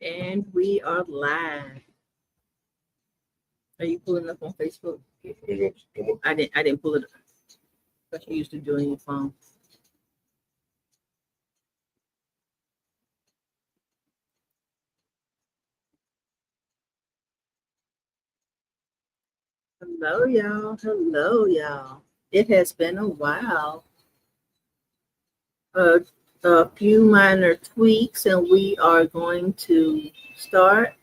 And we are live. Are you pulling up on Facebook? I didn't pull it up. But you used to do it on your phone. Hello, y'all. Hello, y'all. It has been a while. Uh, a few minor tweaks, and we are going to start.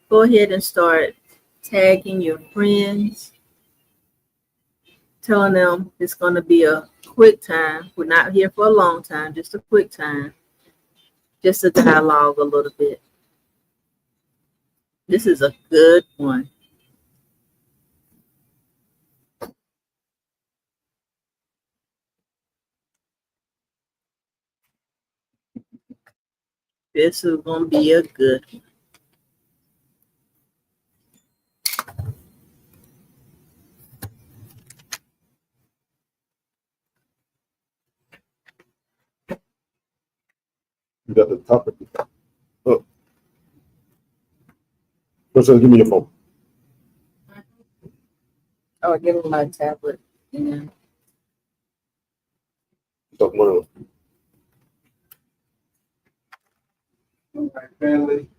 Go ahead and start tagging your friends, telling them it's going to be a quick time. We're not here for a long time, just a quick time, just to dialogue a little bit. This is a good one. This is going to be a good one. You got the topic. Oh. Person, give me your phone. Oh, give them my tablet. Yeah. Talk more. All right, family.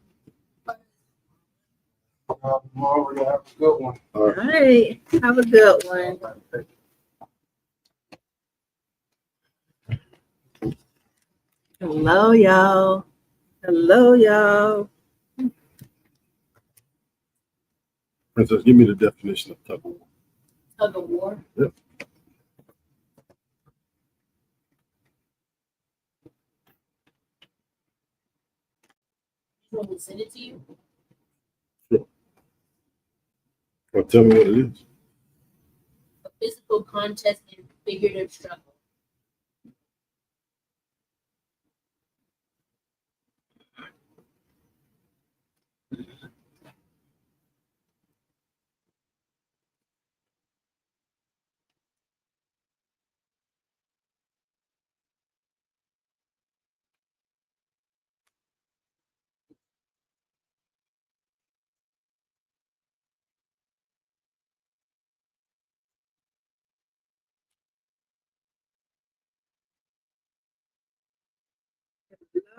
Tomorrow we're gonna have a good one. All right. All right. Have a good one. Hello, y'all. Hello, y'all. Princess, give me the definition of tug of war. Tug of War? Yep. You want me to send it to you? Sure. Well, tell me what it is. A physical contest and figurative struggle.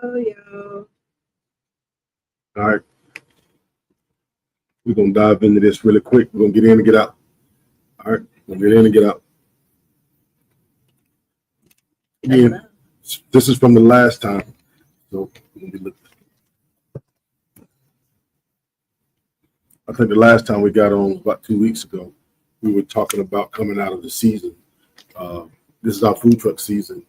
Hello, y'all. All right. We're going to dive into this really quick. We're going to get in and get out. All right. We'll get in and get out. Again, this is from the last time. So, I think the last time we got on about 2 weeks ago, we were talking about coming out of the season. This is our food truck season.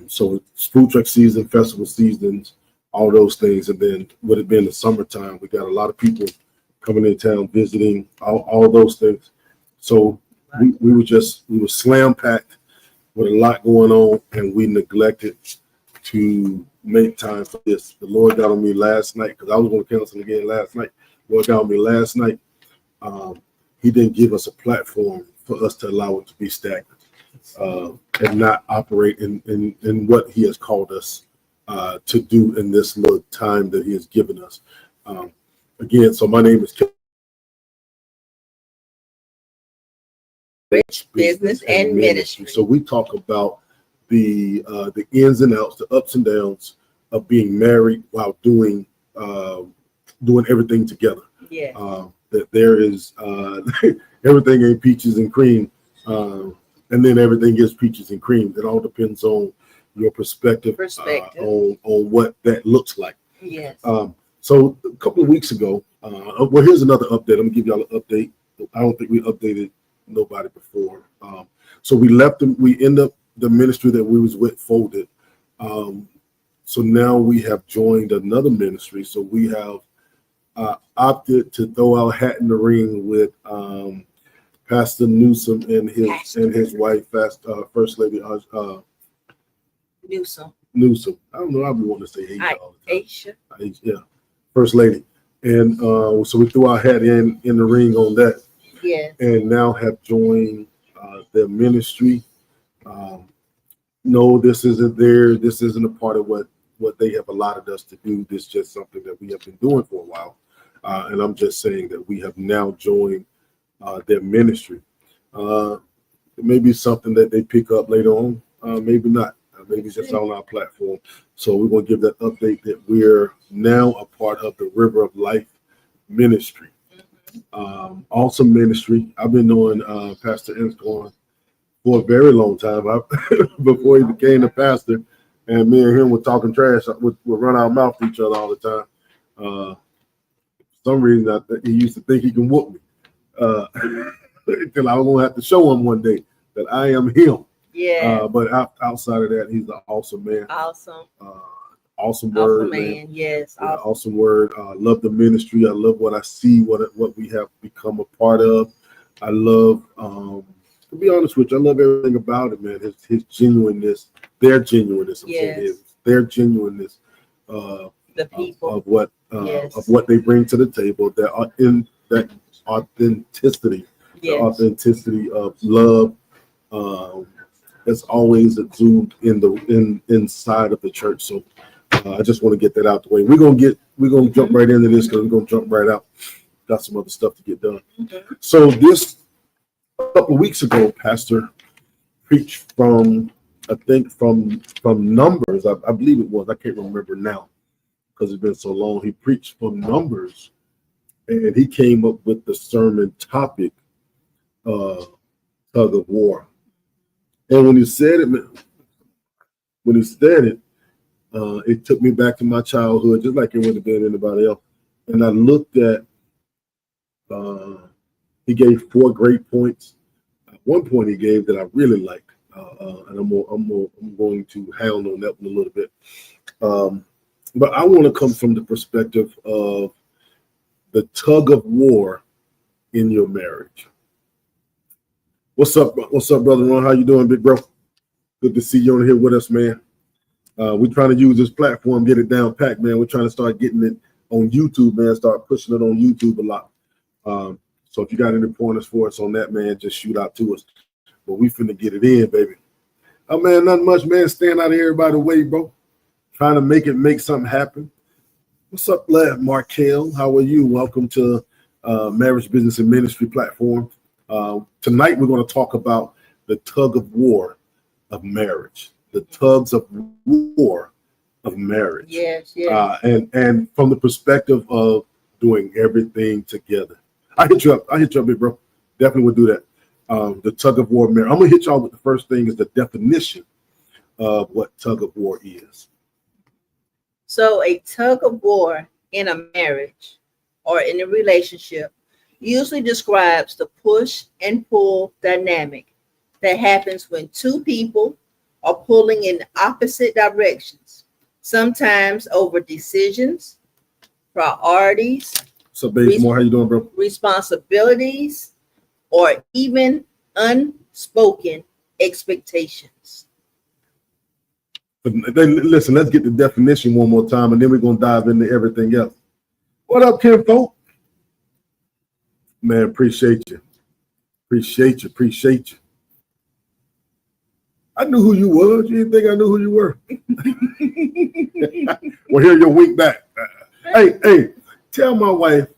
So it's food truck season, festival seasons, all those things. And then would it be in the summertime? We got a lot of people coming in town, visiting, all those things. So we were slam packed with a lot going on, and we neglected to make time for this. The Lord got on me last night because I was going to cancel again last night. Lord got on me last night. He didn't give us a platform for us to allow it to be stagnant and not operate in what He has called us to do in this little time that He has given us. Again, so my name is Rich Business and Ministry. So we talk about the ins and outs, the ups and downs of being married while doing everything together. Yeah. That there is everything ain't peaches and cream, and then everything is peaches and cream. It all depends on your perspective. On what that looks like. Yes. So a couple of weeks ago, well, here's another update. I'm gonna give y'all an update. I don't think we updated nobody before. So we left them. We end up the ministry that we was with folded. So now we have joined another ministry. So we have opted to throw our hat in the ring with Pastor Newsom and his wife, First Lady Newsom. I don't know. I've been wanting to say Aisha. Yeah, First Lady. And so we threw our hat in the ring on that. Yeah. And now have joined their ministry. No, this isn't a part of what what they have allotted us to do. This is just something that we have been doing for a while. And I'm just saying that we have now joined their ministry. It may be something that they pick up later on, maybe not. Maybe just on our platform. So we're going to give that update that we're now a part of the River of Life ministry. Awesome ministry. I've been knowing Pastor Enscorn for a very long time. Before he became the pastor, and me and him were talking trash. We'd run our mouth to each other all the time. For some reason, he used to think he can whoop me. Until I was going to have to show him one day that I am him. Yeah. But outside of that, he's an awesome man. Awesome. Awesome word, awesome man. Yes. Yeah, awesome word. Love the ministry. I love what I see, what we have become a part of. I love, to be honest with you, I love everything about it, man. His genuineness, their genuineness. Their genuineness. The people of what they bring to the table. That authenticity. The authenticity of love. That's always exuded inside of the church. So I just want to get that out the way. We're gonna jump right into this because we're gonna jump right out. Got some other stuff to get done. So this a couple of weeks ago, Pastor preached from Numbers. I believe it was. I can't remember now because it's been so long. He preached from Numbers, and he came up with the sermon topic, Tug of War. And when he said it, it took me back to my childhood, just like it would have been anybody else. And I looked at, he gave 4 great points. One point he gave that I really liked, and I'm going to hound on that one a little bit. But I want to come from the perspective of the tug of war in your marriage. What's up, brother Ron? How you doing, big bro? Good to see you on here with us, man. We're trying to use this platform, get it down packed, man. We're trying to start getting it on YouTube, man. Start pushing it on YouTube a lot. So if you got any pointers for us on that, man, just shoot out to us. But we finna get it in, baby. Oh, man, nothing much, man. Staying out of everybody's way, bro. Trying to make something happen. What's up, lad? Markel, how are you? Welcome to Marriage, Business, and Ministry platform. Tonight, we're going to talk about the tug of war of marriage, the tugs of war of marriage. Yes. And from the perspective of doing everything together. I hit you up, big bro. Definitely would do that. The tug of war of marriage. I'm going to hit y'all with the first thing is the definition of what tug of war is. So a tug of war in a marriage or in a relationship usually describes the push and pull dynamic that happens when 2 people are pulling in opposite directions, sometimes over decisions, priorities. So, Bazemore, how you doing, bro? Responsibilities, or even unspoken expectations. Listen, let's get the definition one more time, and then we're going to dive into everything else. What up, Kim folk? Man, appreciate you. I knew who you was. You didn't think I knew who you were. Well, here your week back. Hey, tell my wife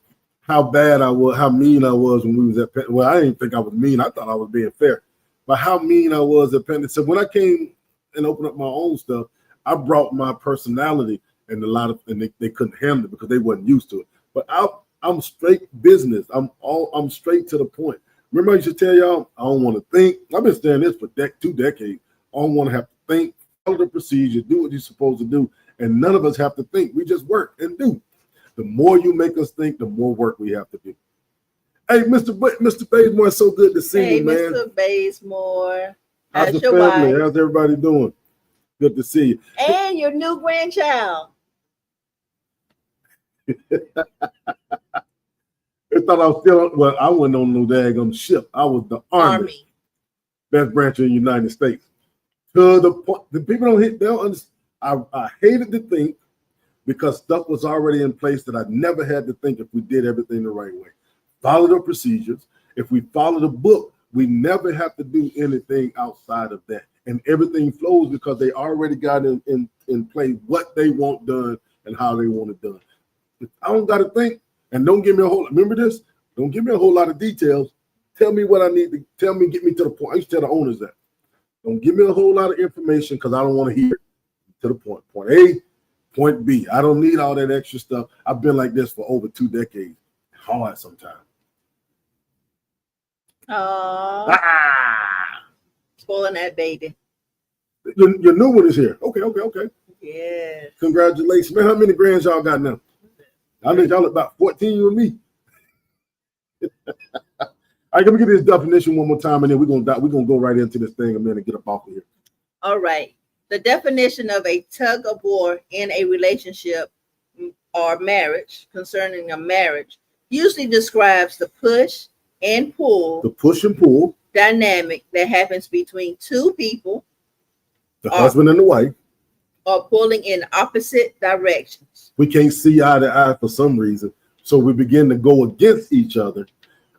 how bad I was, how mean I was when we was at Penn. Well, I didn't think I was mean. I thought I was being fair. But how mean I was at Penn. So when I came and opened up my own stuff, I brought my personality, and they couldn't handle it because they wasn't used to it. But I'm straight business. I'm straight to the point. Remember I used to tell y'all, I don't want to think. I've been saying this for 2 decades. I don't want to have to think, follow the procedure, do what you're supposed to do. And none of us have to think. We just work and do. The more you make us think, the more work we have to do. Hey, Mr. Bazemore, it's so good to see you, man. Mr. Bazemore. How's the family? How's everybody doing? Good to see you. And your new grandchild. I thought I was still, well, I wasn't on no daggum ship. I was the Army. Best branch in the United States. To the point, the people don't understand. I hated to think because stuff was already in place that I never had to think if we did everything the right way. Follow the procedures. If we follow the book, we never have to do anything outside of that. and everything flows because they already got in play what they want done and how they want it done. If I don't got to think, and don't give me a whole. Remember this. Don't give me a whole lot of details. Tell me what I need to tell me. Get me to the point. I used to tell the owners that. Don't give me a whole lot of information because I don't want to hear it. To the point. Point A, point B. I don't need all that extra stuff. I've been like this for over 2 decades. Hard sometimes. Oh, spoiling that baby. Your new one is here. Okay. Yes. Congratulations, man. How many grands y'all got now? I think y'all about 14, you and me. All right, let me give you this definition one more time, and then we're gonna go right into this thing a minute and get up off of here. All right. The definition of a tug of war in a relationship or marriage, concerning a marriage, usually describes the push and pull. The push and pull. Dynamic that happens between two people. The husband and the wife. Or pulling in opposite directions. We can't see eye to eye for some reason, so we begin to go against each other.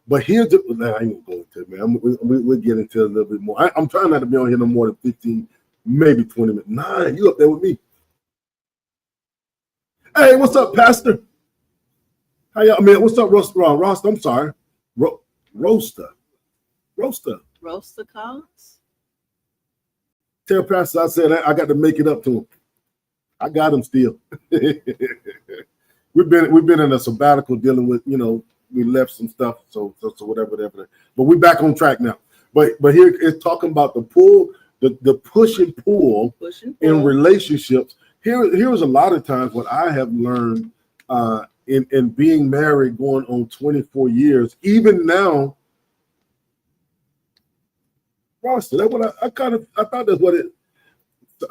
But here's the. I ain't gonna go into it, man. We'll get into it a little bit more. I'm trying not to be on here no more than 15, maybe 20 minutes. Nah, you up there with me? Hey, what's up, Pastor? How y'all? I mean, what's up, Roster? I'm sorry, Roaster. Roaster calls. Tell Pastor I said I got to make it up to him. I got him still. We've been in a sabbatical dealing with, we left some stuff, so whatever. But we're back on track now. But here it's talking about the pull, the push and pull in relationships. Here's a lot of times what I have learned in being married going on 24 years, even now. Roster, that's what I thought that's what it.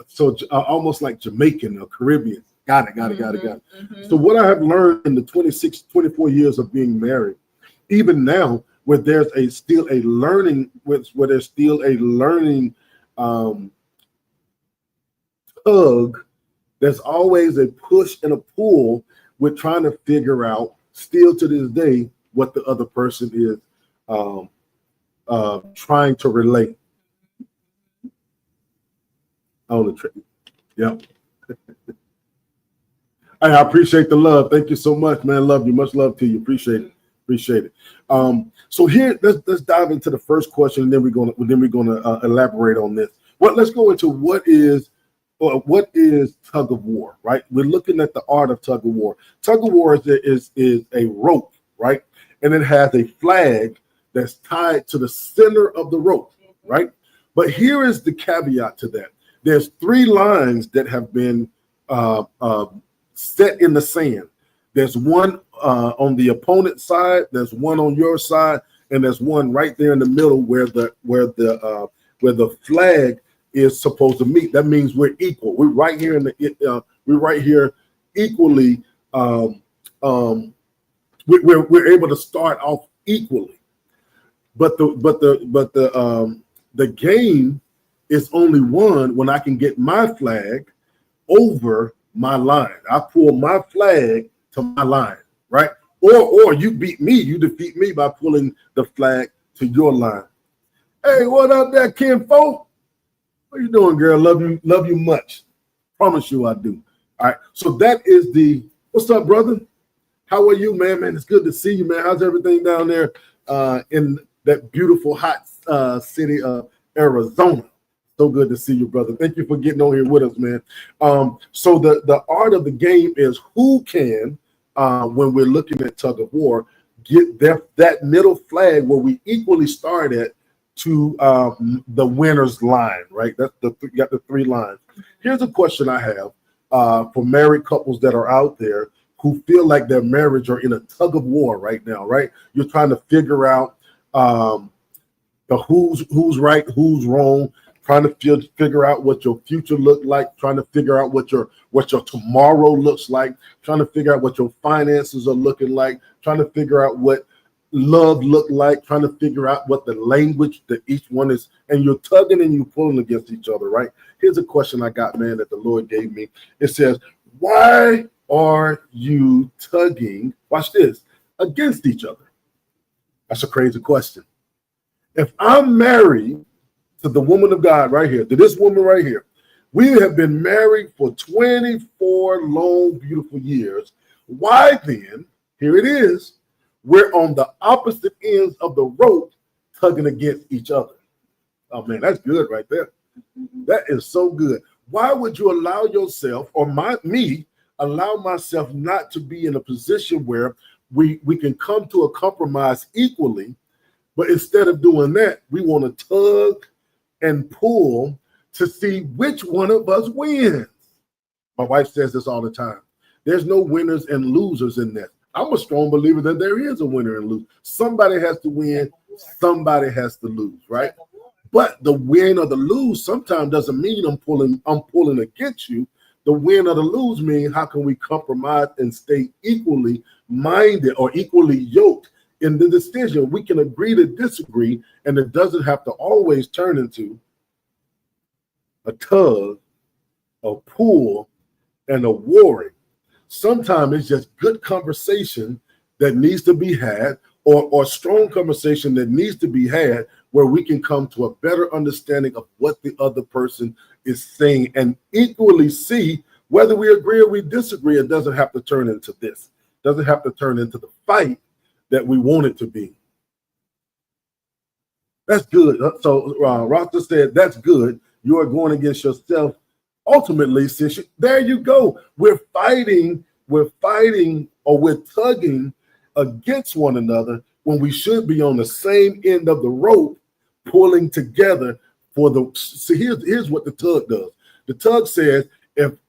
So almost like Jamaican or Caribbean. Got it. Mm-hmm. So what I have learned in the 24 years of being married, even now, where there's still a learning tug, there's always a push and a pull. We're trying to figure out, still to this day, what the other person is trying to relate. On the trip. Yep. I appreciate the love. Thank you so much, man. Love you. Much love to you. Appreciate it. So here, let's dive into the first question, and then we're gonna elaborate on this. Let's go into what is tug of war, right? We're looking at the art of tug of war. Tug of war is a rope, right? And it has a flag that's tied to the center of the rope, right? But here is the caveat to that. There's 3 lines that have been set in the sand. There's one on the opponent's side, there's one on your side, and there's one right there in the middle where the flag is supposed to meet. That means we're equal. We're right here equally. We're able to start off equally. But the game is only won when I can get my flag over my line. I pull my flag to my line, right? Or you beat me, you defeat me by pulling the flag to your line. Hey, what up there, Ken Folk? What you doing, girl? Love you much. Promise you I do. All right. So that is what's up, brother? How are you, man? Man, it's good to see you, man. How's everything down there in that beautiful hot city of Arizona? So good to see you, brother. Thank you for getting on here with us, man. So the art of the game is who can, when we're looking at tug of war, get that middle flag where we equally start at to the winner's line, right? That's you got the 3 lines. Here's a question I have for married couples that are out there who feel like their marriage are in a tug of war right now, right? You're trying to figure out who's right, who's wrong, trying to figure out what your future look like, trying to figure out what your tomorrow looks like, trying to figure out what your finances are looking like, trying to figure out what love look like, trying to figure out what the language that each one is, and you're tugging and you're pulling against each other, right? Here's a question I got, man, that the Lord gave me. It says, why are you tugging, watch this, against each other? That's a crazy question. If I'm married to the woman of God right here, to this woman right here. We have been married for 24 long, beautiful years. Why then, here it is, we're on the opposite ends of the rope tugging against each other. Oh man, that's good right there. That is so good. Why would you allow yourself or me allow myself not to be in a position where we can come to a compromise equally, but instead of doing that, we want to tug and pull to see which one of us wins. My wife says this all the time. There's no winners and losers in that. I'm a strong believer that there is a winner and loser. Somebody has to win, somebody has to lose, right? But the win or the lose sometimes doesn't mean I'm pulling against you. The win or the lose means how can we compromise and stay equally minded or equally yoked in the decision. We can agree to disagree, and it doesn't have to always turn into a tug, a pull, and a warring. Sometimes it's just good conversation that needs to be had, or strong conversation that needs to be had, where we can come to a better understanding of what the other person is saying and equally see whether we agree or we disagree. It doesn't have to turn into this. It doesn't have to turn into the fight that we want it to be. That's good. So Rasta said, that's good. You are going against yourself. Ultimately, there you go. We're fighting, or we're tugging against one another when we should be on the same end of the rope, pulling together for the. See, here's what the tug does. The tug says,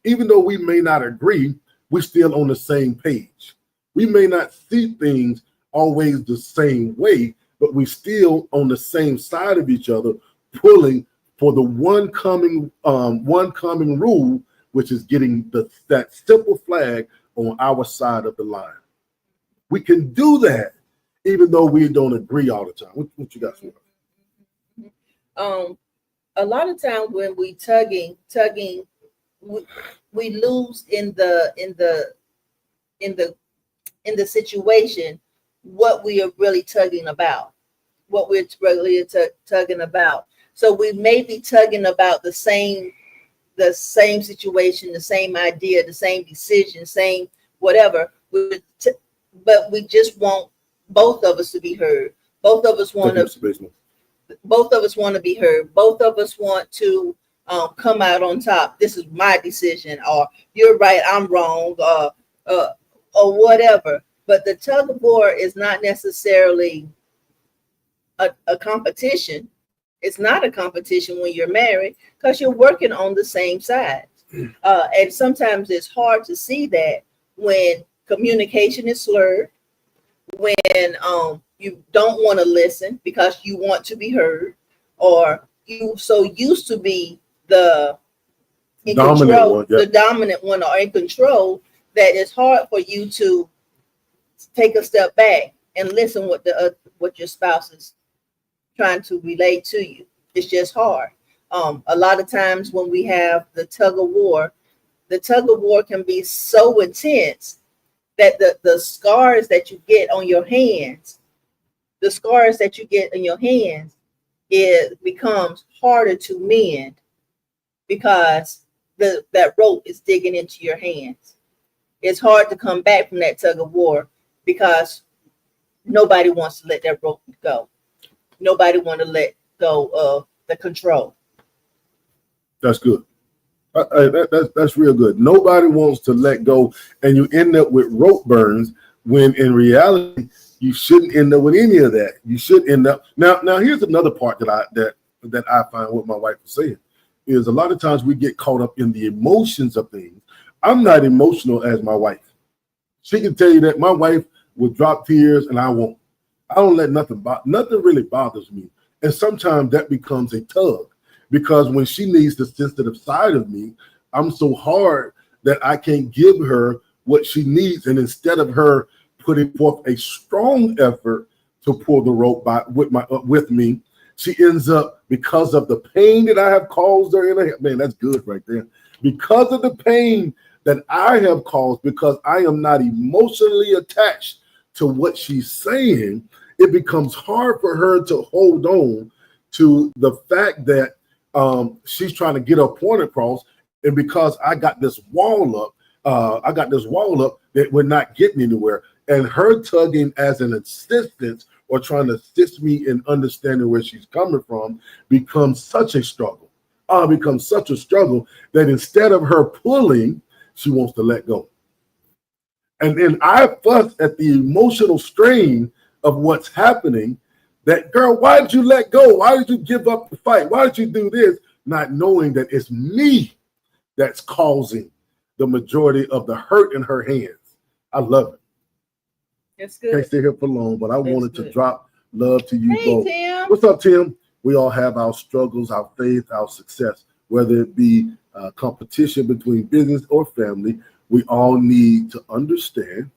even though we may not agree, we're still on the same page. We may not see things always the same way, but we still on the same side of each other, pulling for the one common rule, which is getting that simple flag on our side of the line. We can do that even though we don't agree all the time. What you got for? A lot of times when we tugging, we lose in the situation what we are really tugging about, what we're really tugging about. So we may be tugging about the same situation, the same idea, the same decision, same whatever. But we just want both of us to be heard. Both of us want to. Both of us want to be heard. Both of us want to come out on top. This is my decision, or you're right, I'm wrong, or whatever. But the tug of war is not necessarily a competition. It's not a competition when you're married because you're working on the same side. And sometimes it's hard to see that when communication is slurred, when you don't want to listen because you want to be heard, or you so used to be the dominant one or in control that it's hard for you to take a step back and listen what your spouse is trying to relate to you. It's just hard. A lot of times when we have the tug of war can be so intense that the scars that you get on your hands, it becomes harder to mend because that rope is digging into your hands. It's hard to come back from that tug of war because nobody wants to let that rope go. Nobody wants to let go of the control. That's good. That's real good. Nobody wants to let go, and you end up with rope burns when in reality you shouldn't end up with any of that. You should end up now. Here's another part that I find what my wife was saying is a lot of times we get caught up in the emotions of things. I'm not emotional as my wife. She can tell you that my wife will drop tears and I won't. I don't let nothing really bothers me. And sometimes that becomes a tug because when she needs the sensitive side of me, I'm so hard that I can't give her what she needs. And instead of her putting forth a strong effort to pull the rope with me, she ends up, because of the pain that I have caused her in her head. Man, that's good right there. Because of the pain that I have caused, because I am not emotionally attached to what she's saying, it becomes hard for her to hold on to the fact that she's trying to get her point across, and because I got this wall up, that we're not getting anywhere. And her tugging as an assistance or trying to assist me in understanding where she's coming from becomes such a struggle. Becomes such a struggle that instead of her pulling, she wants to let go. And then I fuss at the emotional strain of what's happening. That, girl, why did you let go? Why did you give up the fight? Why did you do this? Not knowing that it's me that's causing the majority of the hurt in her hands. I love it. That's good. Can't stay here for long, but I wanted to drop love to you Hey, both. Tim. What's up, Tim? We all have our struggles, our faith, our success, whether it be competition between business or family. We all need to understand.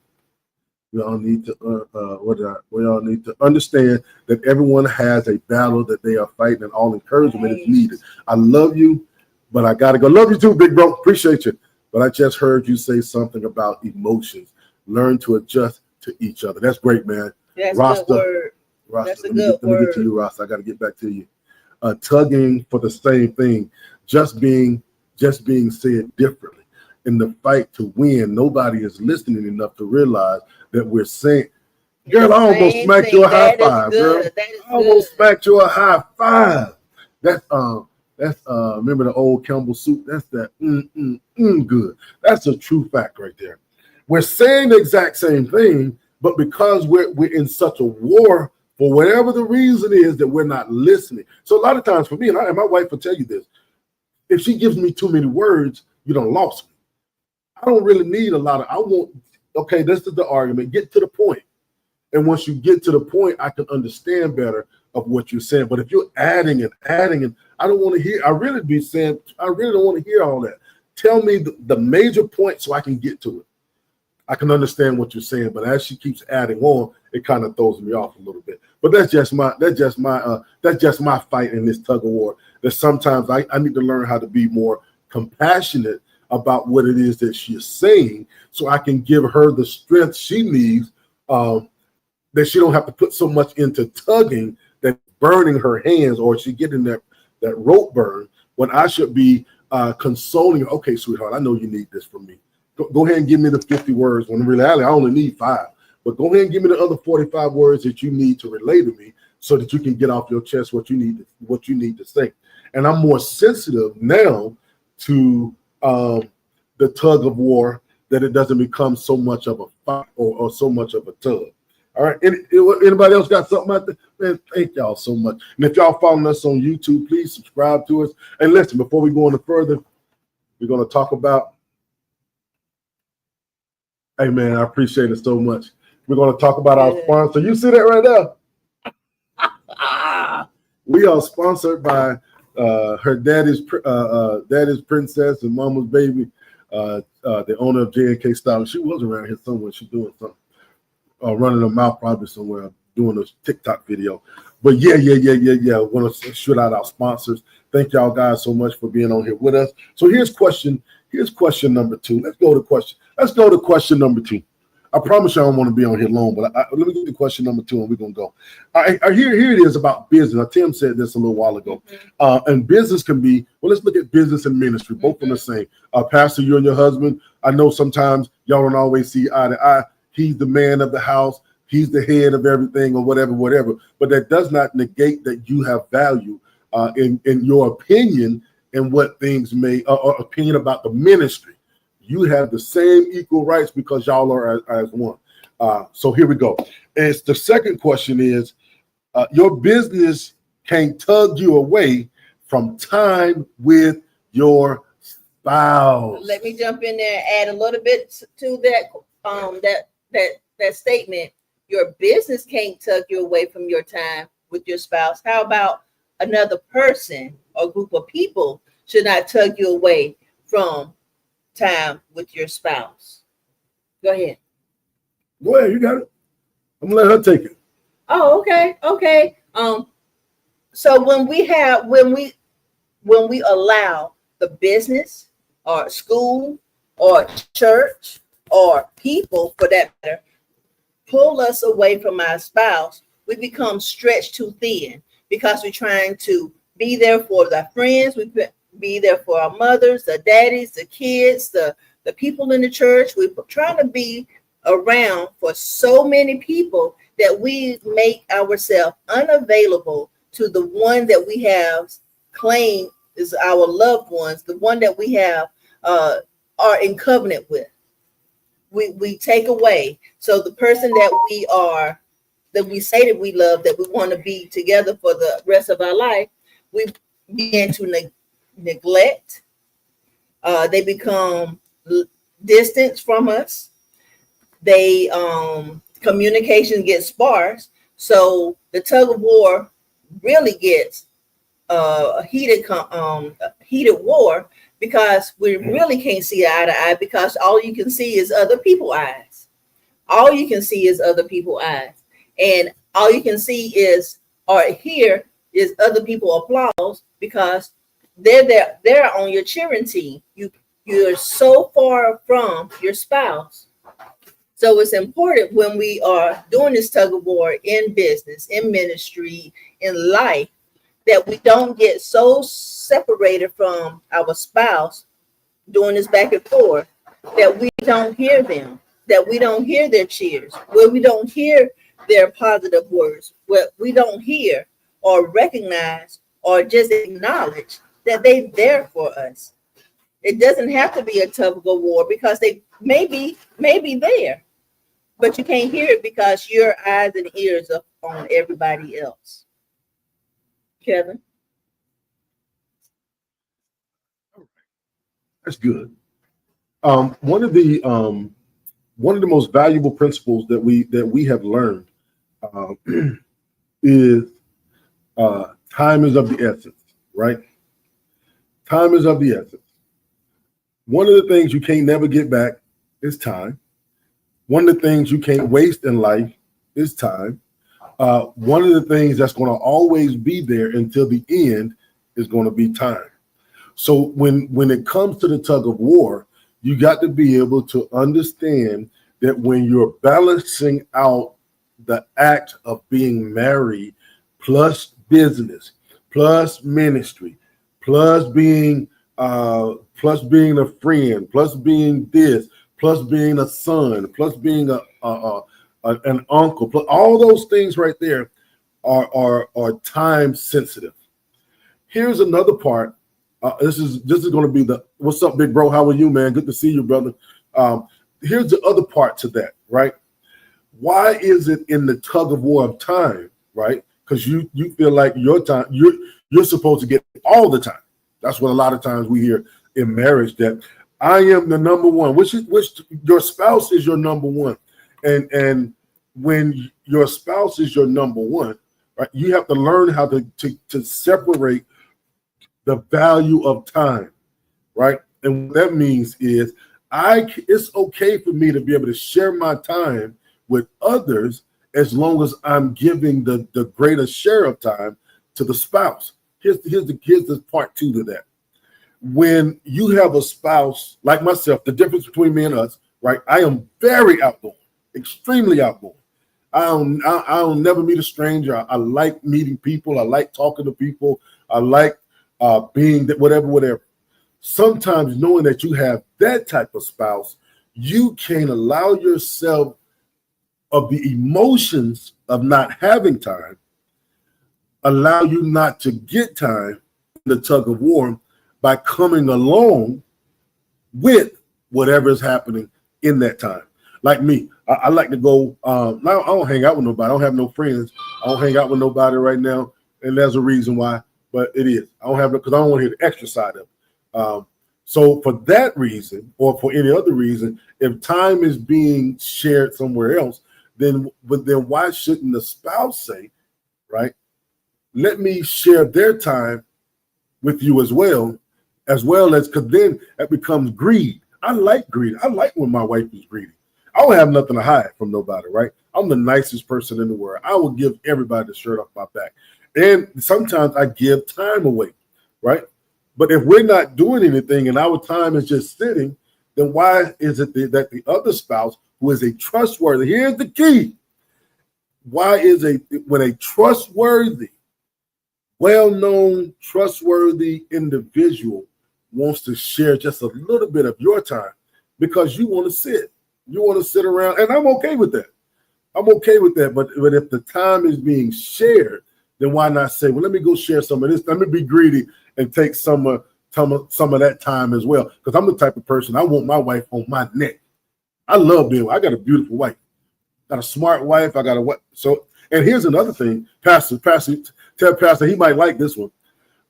We all need to understand that everyone has a battle that they are fighting, and all encouragement is needed. I love you, but I gotta go. Love you too, big bro. Appreciate you. But I just heard you say something about emotions. Learn to adjust to each other. That's great, man. That's Rasta, a good word. Rasta, That's a let good me get to word. you, Rasta. I got to get back to you. Tugging for the same thing, just being said differently. In the fight to win, nobody is listening enough to realize that we're saying, girl, I almost smacked you a high five, girl. I almost smacked you a high five. That's remember the old Campbell soup? That's that good. That's a true fact right there. We're saying the exact same thing, but because we're in such a war, for whatever the reason is, that we're not listening. So a lot of times for me, and my wife will tell you this, if she gives me too many words, you done lost me. I don't really need a lot of, I want, okay, this is the argument, get to the point. And once you get to the point, I can understand better of what you're saying. But if you're adding and I don't want to hear, I really don't want to hear all that. Tell me the major point so I can get to it. I can understand what you're saying, but as she keeps adding on, it kind of throws me off a little bit. But that's just my fight in this tug of war. That sometimes I need to learn how to be more compassionate about what it is that she is saying, so I can give her the strength she needs, that she don't have to put so much into tugging that burning her hands, or she getting that rope burn, when I should be consoling her. Okay, sweetheart, I know you need this from me. Go ahead and give me the 50 words, when in reality I only need 5. But go ahead and give me the other 45 words that you need to relay to me, so that you can get off your chest what you need to say. And I'm more sensitive now to the tug of war, that it doesn't become so much of a fight or so much of a tug. All right. Anybody else got something out there? Man, thank y'all so much. And if y'all following us on YouTube, please subscribe to us. And listen, before we go any further, we're going to talk about, hey man, I appreciate it so much. We're going to talk about our sponsor. You see that right there? We are sponsored by her daddy's princess and mama's baby, the owner of J&K Style. She was around here somewhere. She's doing something, running her mouth probably somewhere, doing a TikTok video. But yeah. I want to shout out our sponsors. Thank y'all guys so much for being on here with us. So here's question number 2. Let's go to question number 2. I promise you I don't want to be on here long, but let me get to question number 2 and we're going to go. Here it is about business. Tim said this a little while ago. And business can be, well, let's look at business and ministry, both on the same. Pastor, you and your husband, I know sometimes y'all don't always see eye to eye. He's the man of the house. He's the head of everything or whatever. But that does not negate that you have value in your opinion and what things may, or opinion about the ministry. You have the same equal rights because y'all are as one. So here we go. And the second question is, your business can't tug you away from time with your spouse. Let me jump in there and add a little bit to that that statement. Your business can't tug you away from your time with your spouse. How about another person or group of people should not tug you away from time with your spouse? Go ahead. You got it. I'm gonna let her take it. Oh, okay. So when we allow the business or school or church or people, for that matter, pull us away from our spouse, we become stretched too thin. because we're trying to be there for our friends. Be there for our mothers, the daddies, the kids, the people in the church. We're trying to be around for so many people that we make ourselves unavailable to the one that we have claimed is our loved ones, the one that we have are in covenant with. We take away. So the person that we say that we love, that we want to be together for the rest of our life, we begin to neglect. They become distant from us. They communication gets sparse. So the tug of war really gets a heated war, because we really can't see eye to eye, because all you can see is other people's eyes. All you can see is other people's eyes. And all you can see is or hear is other people applause, because they're on your cheering team. You're so far from your spouse. So it's important when we are doing this tug of war in business, in ministry, in life, that we don't get so separated from our spouse doing this back and forth, that we don't hear them, that we don't hear their cheers, where we don't hear their positive words, where we don't hear or recognize or just acknowledge that they're there for us. It doesn't have to be a tug of war, because they may be there, but you can't hear it because your eyes and ears are on everybody else. Kevin? That's good. One of the most valuable principles that we have learned is time is of the essence, right? Time is of the essence. One of the things you can't never get back is time. One of the things you can't waste in life is time. One of the things that's going to always be there until the end is going to be time. So when it comes to the tug of war, you got to be able to understand that when you're balancing out the act of being married, plus business, plus ministry, plus being a friend, plus being this, plus being a son, plus being an uncle, plus all those things right there are time sensitive. Here's another part. This is going to be what's up, big bro? How are you, man? Good to see you, brother. Here's the other part to that, right? Why is it in the tug of war of time, right? Because you feel like your time, you're supposed to get all the time. That's what a lot of times we hear in marriage, that I am the number one, which your spouse is your number one. And when your spouse is your number one, right, you have to learn how to separate the value of time, right? And what that means is it's okay for me to be able to share my time with others as long as I'm giving the greater share of time to the spouse. Here's the part two to that. When you have a spouse like myself, the difference between me and us, right? I am very outgoing, extremely outgoing. I'll never meet a stranger. I like meeting people. I like talking to people. I like being that whatever. Sometimes knowing that you have that type of spouse, you can allow yourself of the emotions of not having time, allow you not to get time in the tug of war by coming along with whatever is happening in that time. Like me, I like to go. Now I don't hang out with nobody. I don't have no friends. I don't hang out with nobody right now, and there's a reason why. But it is. I don't have it because I don't want to hear the extra side of it. So for that reason, or for any other reason, if time is being shared somewhere else, then why shouldn't the spouse say, right? Let me share their time with you as well as because then that becomes greed. I like greed. I like when my wife is greedy. I don't have nothing to hide from nobody, right? I'm the nicest person in the world. I will give everybody the shirt off my back. And sometimes I give time away, right? But if we're not doing anything and our time is just sitting, then why is it that the other spouse, who is a trustworthy, here's the key. When a trustworthy well-known, trustworthy individual wants to share just a little bit of your time because you want to sit around, and I'm okay with that. I'm okay with that. But if the time is being shared, then why not say, well, let me go share some of this. Let me be greedy and take some of that time as well. Because I'm the type of person, I want my wife on my neck. I love being, I got a beautiful wife. Got a smart wife. I got a what? So, and here's another thing, Pastor, tell Pastor, he might like this one.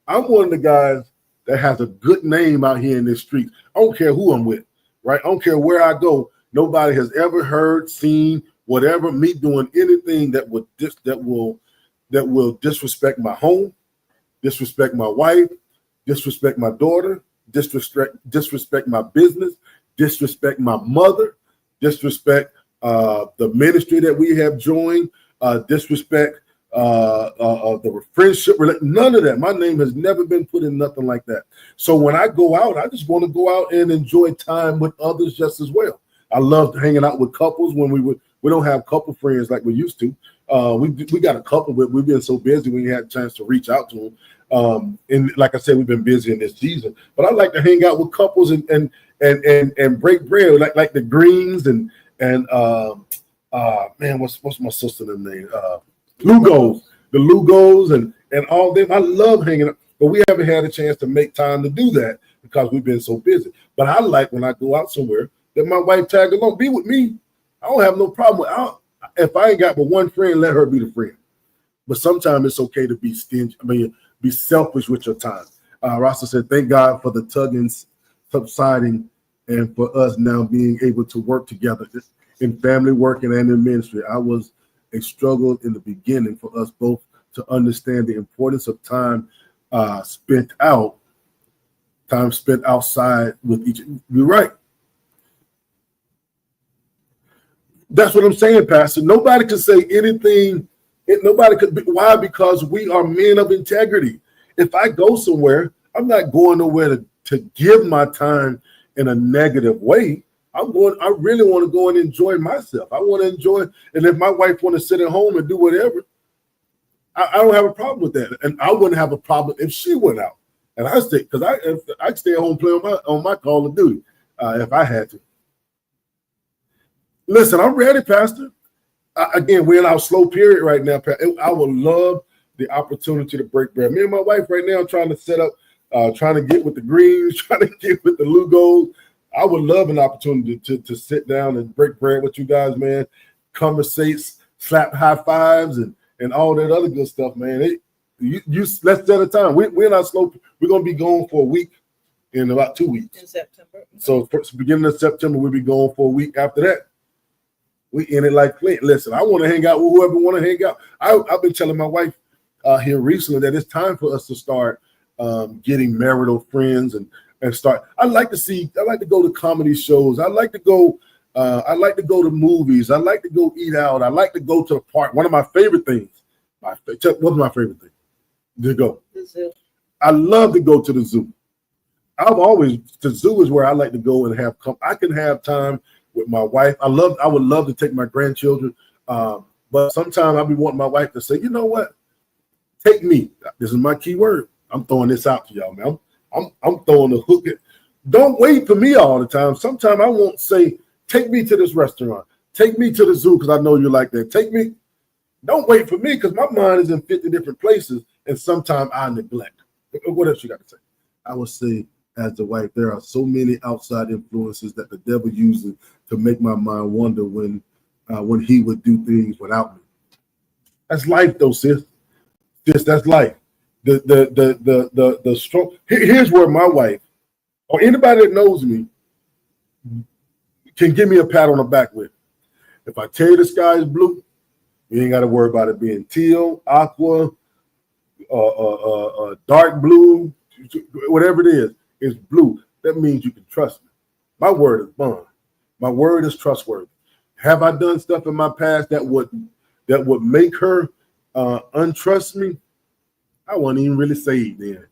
I'm one of the guys that has a good name out here in this street. I don't care who I'm with, right? I don't care where I go. Nobody has ever heard, seen, whatever, me doing anything that will disrespect my home, disrespect my wife, disrespect my daughter, disrespect my business, disrespect my mother, disrespect the ministry that we have joined, disrespect the friendship. None of that. My name has never been put in nothing like that. So when I go out, I just want to go out and enjoy time with others just as well. I love hanging out with couples when we don't have couple friends like we used to. We got a couple, but we've been so busy we had a chance to reach out to them. And like I said, we've been busy in this season. But I like to hang out with couples and break bread, like the Greens and man, what's my sister's name? Lugos, the Lugos and all them. I love hanging out, but we haven't had a chance to make time to do that because we've been so busy. But I like when I go out somewhere that my wife tag along, be with me. I don't have no problem with. If I ain't got but one friend, let her be the friend. But sometimes it's okay to be stingy. Be selfish with your time. Rasta said, "Thank God for the tugging subsiding, and for us now being able to work together in family working and in ministry. I was a struggle in the beginning for us both to understand the importance of time spent outside with each." You're right. That's what I'm saying, Pastor. Nobody can say anything. Nobody could be. Why? Because we are men of integrity. If I go somewhere, I'm not going nowhere to give my time in a negative way. I really want to go and enjoy myself. I want to enjoy. And if my wife want to sit at home and do whatever, I don't have a problem with that. And I wouldn't have a problem if she went out. And I stay, because I stay at home playing on my Call of Duty if I had to. Listen, I'm ready, Pastor. Again, we're in our slow period right now. I would love the opportunity to break bread. Me and my wife right now trying to set up, trying to get with the Greens, trying to get with the Lugos. I would love an opportunity to sit down and break bread with you guys, man. Conversate, slap high fives, and all that other good stuff, man. Let's set a time. We're not slow. We're gonna be going for a week in about 2 weeks. In September. So beginning of September, we'll be going for a week after that. We in it like Flint. Listen, I want to hang out with whoever want to hang out. I've been telling my wife here recently that it's time for us to start getting marital friends and start. I like to go to comedy shows. I like to go to movies. I like to go eat out. I like to go to the park. One of my favorite things. What's my favorite thing? To go. The zoo. I love to go to the zoo. The zoo is where I like to go and I can have time with my wife. I would love to take my grandchildren. But sometimes I'll be wanting my wife to say, you know what? Take me. This is my key word. I'm throwing this out to y'all, man. I'm throwing the hook. Don't wait for me all the time. Sometimes I won't say, take me to this restaurant. Take me to the zoo because I know you like that. Take me. Don't wait for me because my mind is in 50 different places and sometimes I neglect. What else you got to say? I would say, as the wife, there are so many outside influences that the devil uses to make my mind wonder when he would do things without me. That's life, though, sis. That's life. The strong. Here's where my wife or anybody that knows me can give me a pat on the back with. If I tell you the sky is blue, you ain't got to worry about it being teal, aqua, dark blue, whatever it is. It's blue. That means you can trust me. My word is bond. My word is trustworthy. Have I done stuff in my past that would make her untrust me? I wasn't even really saved then.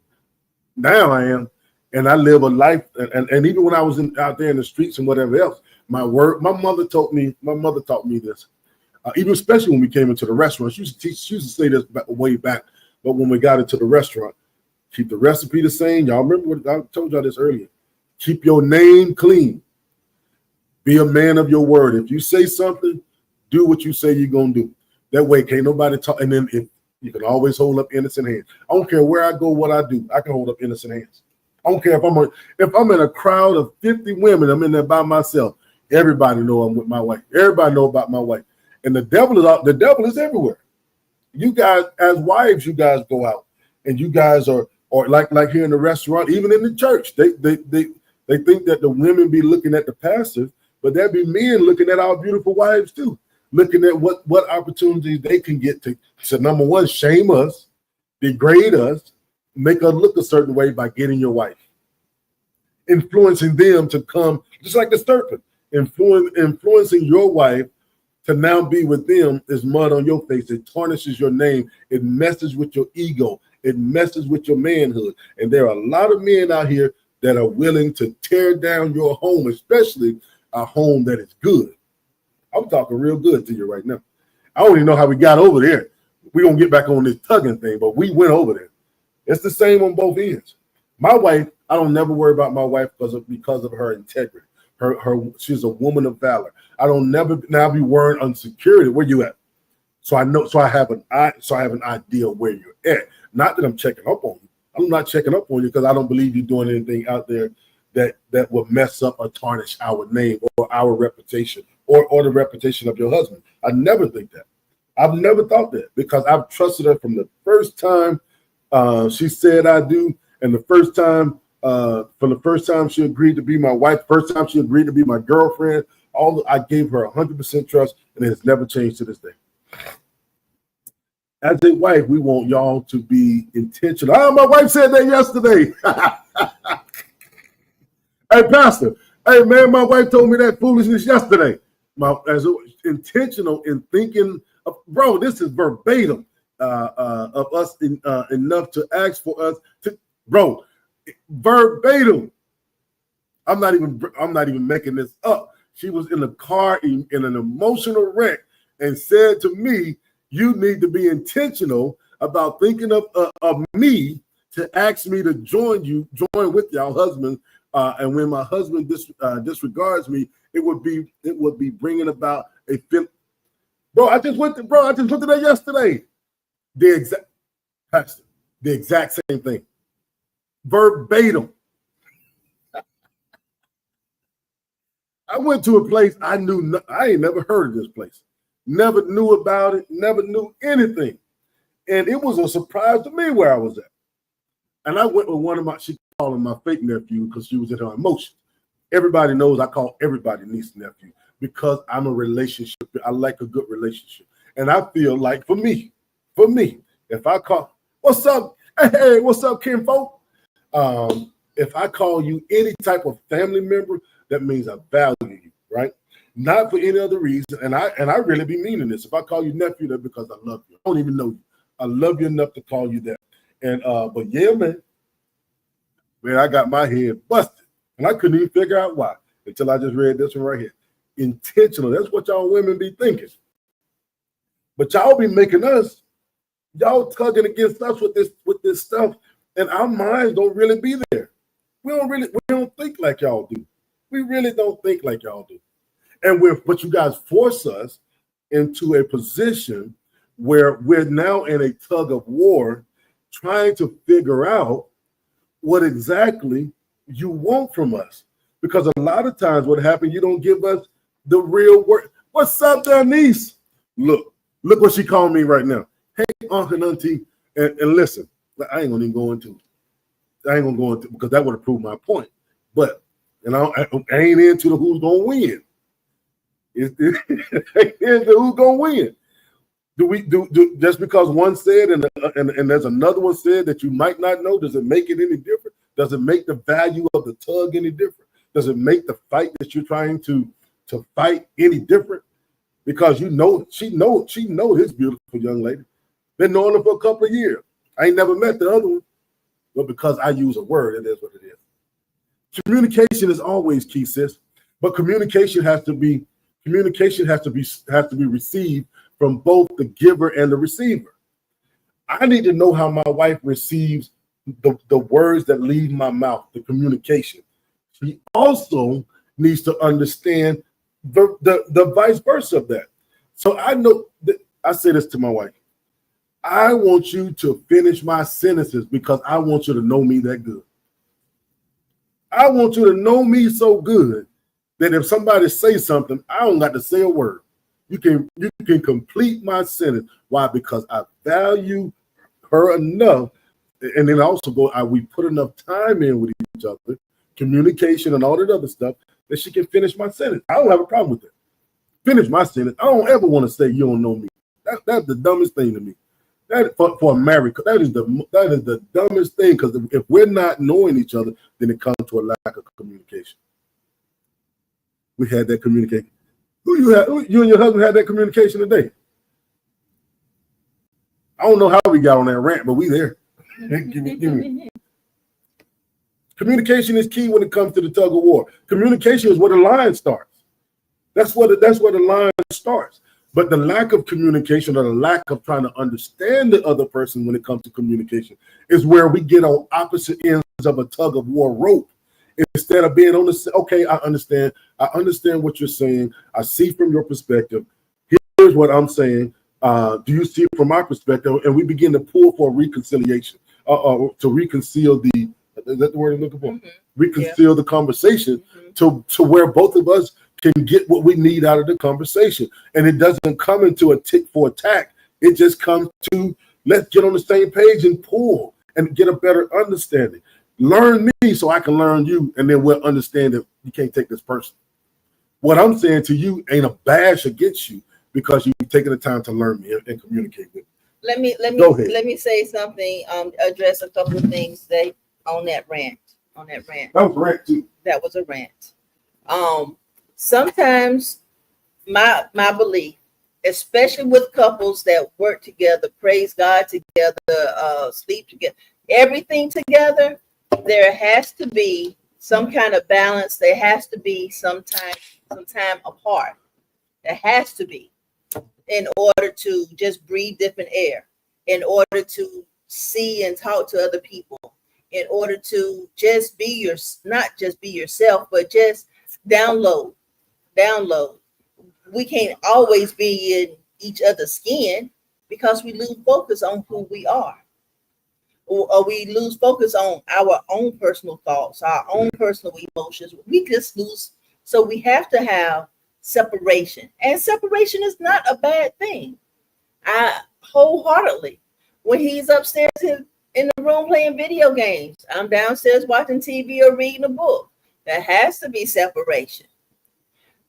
Now I am, and I live a life. And even when I was out there in the streets and whatever else, my mother taught me this. Even especially when we came into the restaurant, she used to say this way back But when we got into the restaurant, keep the recipe the same. Y'all remember what I told y'all this earlier. Keep your name clean. Be a man of your word. If you say something, do what you say you're gonna do. That way, can't nobody talk. And then if you can always hold up innocent hands. I don't care where I go, what I do. I can hold up innocent hands. I don't care if I'm in a crowd of 50 women, I'm in there by myself. Everybody know I'm with my wife. Everybody know about my wife. And the devil is everywhere. You guys, as wives, you guys go out and you guys are like here in the restaurant, even in the church. They think that the women be looking at the pastors, but there be men looking at our beautiful wives too, looking at what opportunities they can get to number one, shame us, degrade us, make us look a certain way by getting your wife, influencing them to come, just like the serpent, influencing your wife to now be with them is mud on your face. It tarnishes your name. It messes with your ego. It messes with your manhood. And there are a lot of men out here that are willing to tear down your home, especially a home that is good. I'm talking real good to you right now. I don't even know how we got over there. We're going to get back on this tugging thing, but we went over there. It's the same on both ends. My wife, I don't never worry about my wife because of her integrity. She's a woman of valor. I don't never now be worrying on security. Where you at? So I have an idea where you're at. Not that I'm checking up on you. I'm not checking up on you because I don't believe you're doing anything out there that will mess up or tarnish our name or our reputation or the reputation of your husband. I never think that. I've never thought that because I've trusted her from the first time she said I do, and from the first time she agreed to be my wife, first time she agreed to be my girlfriend. I gave her 100% trust, and it has never changed to this day. As a wife, we want y'all to be intentional. Oh, my wife said that yesterday. Hey, Pastor. Hey, man, my wife told me that foolishness yesterday. As intentional in thinking, bro, this is verbatim of us enough to ask for us to, bro, verbatim. I'm not even making this up. She was in the car in an emotional wreck and said to me, you need to be intentional about thinking of me to ask me to join with y'all husband. And when my husband disregards me, it would be bringing about a feeling. Bro, I just went to that yesterday. The exact same thing. Verbatim. I went to a place I ain't never heard of this place. Never knew about it, never knew anything. And it was a surprise to me where I was at. And I went with she called him my fake nephew because she was in her emotions. Everybody knows I call everybody niece and nephew because I'm a relationship. I like a good relationship. And I feel like for me, if I call, what's up? Hey, what's up, kinfolk? If I call you any type of family member, that means I value you, right? Not for any other reason. And I really be meaning this. If I call you nephew, that's because I love you. I don't even know you. I love you enough to call you that. And but yeah, man, I got my head busted. And I couldn't even figure out why until I just read this one right here. Intentional. That's what y'all women be thinking. But y'all be making y'all tugging against us with this stuff, and our minds don't really be there. We don't think like y'all do. We really don't think like y'all do. But you guys force us into a position where we're now in a tug of war trying to figure out what exactly you want from us. Because a lot of times what happens, you don't give us the real word. What's up, Denise? Look what she called me right now. Hey, uncle and auntie, and listen, I ain't gonna go into because that would have proved my point. But I ain't into the who's gonna win. It's into who's gonna win. Do just because one said and there's another one said that you might not know, does it make it any different? Does it make the value of the tug any different? Does it make the fight that you're trying to fight any different? Because she know this beautiful young lady. Been knowing her for a couple of years. I ain't never met the other one, but because I use a word, it is what it is. Communication is always key, sis. But communication has to be received from both the giver and the receiver. I need to know how my wife receives the words that leave my mouth, the communication. She also needs to understand the vice versa of that. So I know that I say this to my wife. I want you to finish my sentences because I want you to know me that good. I want you to know me so good that if somebody says something, I don't got to say a word. You can complete my sentence. Why? Because I value her enough, and then also we put enough time in with each other, communication and all that other stuff, that she can finish my sentence. I don't have a problem with that. Finish my sentence. I don't ever want to say you don't know me. That's the dumbest thing to me. That for a married, that is the dumbest thing, because if we're not knowing each other, then it comes to a lack of communication. We had that communication. You and your husband had that communication today. I don't know how we got on that rant, but we there. Give me. Communication is key when it comes to the tug of war. Communication is where the line starts. That's where the line starts. But the lack of communication, or the lack of trying to understand the other person when it comes to communication, is where we get on opposite ends of a tug of war rope. Instead of being on the, okay, I understand what you're saying. I see from your perspective. Here's what I'm saying. Do you see it from my perspective? And we begin to pull for reconciliation, to reconcile the, is that the word I'm looking for? Mm-hmm. Reconcile the conversation, mm-hmm. to where both of us can get what we need out of the conversation. And it doesn't come into a tick for attack. It just comes to, let's get on the same page and pull and get a better understanding. Learn me so I can learn you, and then we'll understand that you can't take this person. What I'm saying to you ain't a bash against you, because you've taken the time to learn me and communicate with me. Let me say something, address a couple of things that on that rant. That was a rant too. That was a rant. Sometimes my belief, especially with couples that work together, praise God together, sleep together, everything together, there has to be some kind of balance. There has to be some time apart. There has to be, in order to just breathe different air, in order to see and talk to other people, in order to just be not just be yourself, but just download. We can't always be in each other's skin, because we lose focus on who we are, or we lose focus on our own personal thoughts, our own personal emotions. We just lose. So we have to have separation, and separation is not a bad thing. I wholeheartedly, when he's upstairs in the room playing video games, I'm downstairs watching TV or reading a book. There has to be separation.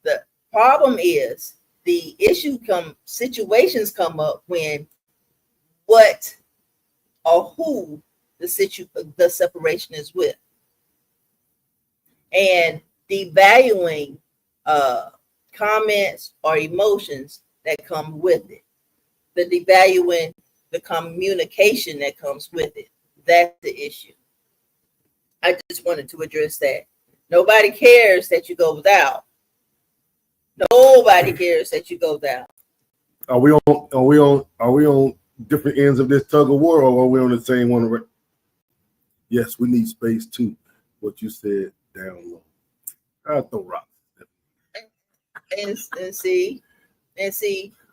The problem is situations come up when what or who the separation is with, and devaluing comments or emotions that come with it, the devaluing the communication that comes with it. That's the issue. I just wanted to address that. Nobody cares that you go without. Nobody cares that you go without. Are we on different ends of this tug of war, or are we on the same one? Yes, we need space too. What you said, down low. I throw rocks. And see.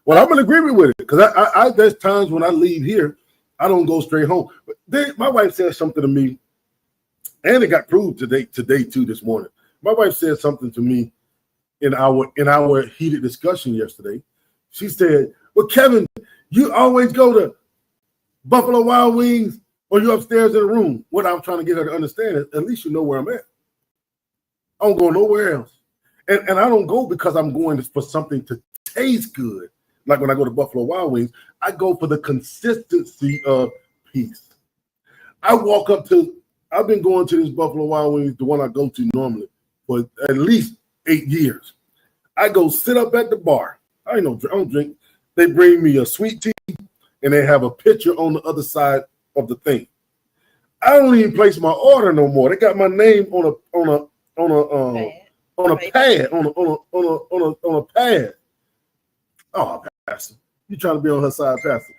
Well, I'm in agreement with it, because I there's times when I leave here, I don't go straight home. But my wife said something to me, and it got proved today too this morning. My wife said something to me in our heated discussion yesterday. She said, "Well, Kevin, you always go to Buffalo Wild Wings, or you upstairs in the room." What I'm trying to get her to understand is, at least you know where I'm at. I don't go nowhere else. And I don't go because I'm going for something to taste good. Like when I go to Buffalo Wild Wings, I go for the consistency of peace. I've been going to this Buffalo Wild Wings, the one I go to normally, for at least 8 years. I go sit up at the bar. I don't drink. They bring me a sweet tea, and they have a picture on the other side of the thing. I don't even place my order no more. They got my name on a pad. Oh, Pastor, you trying to be on her side, Pastor?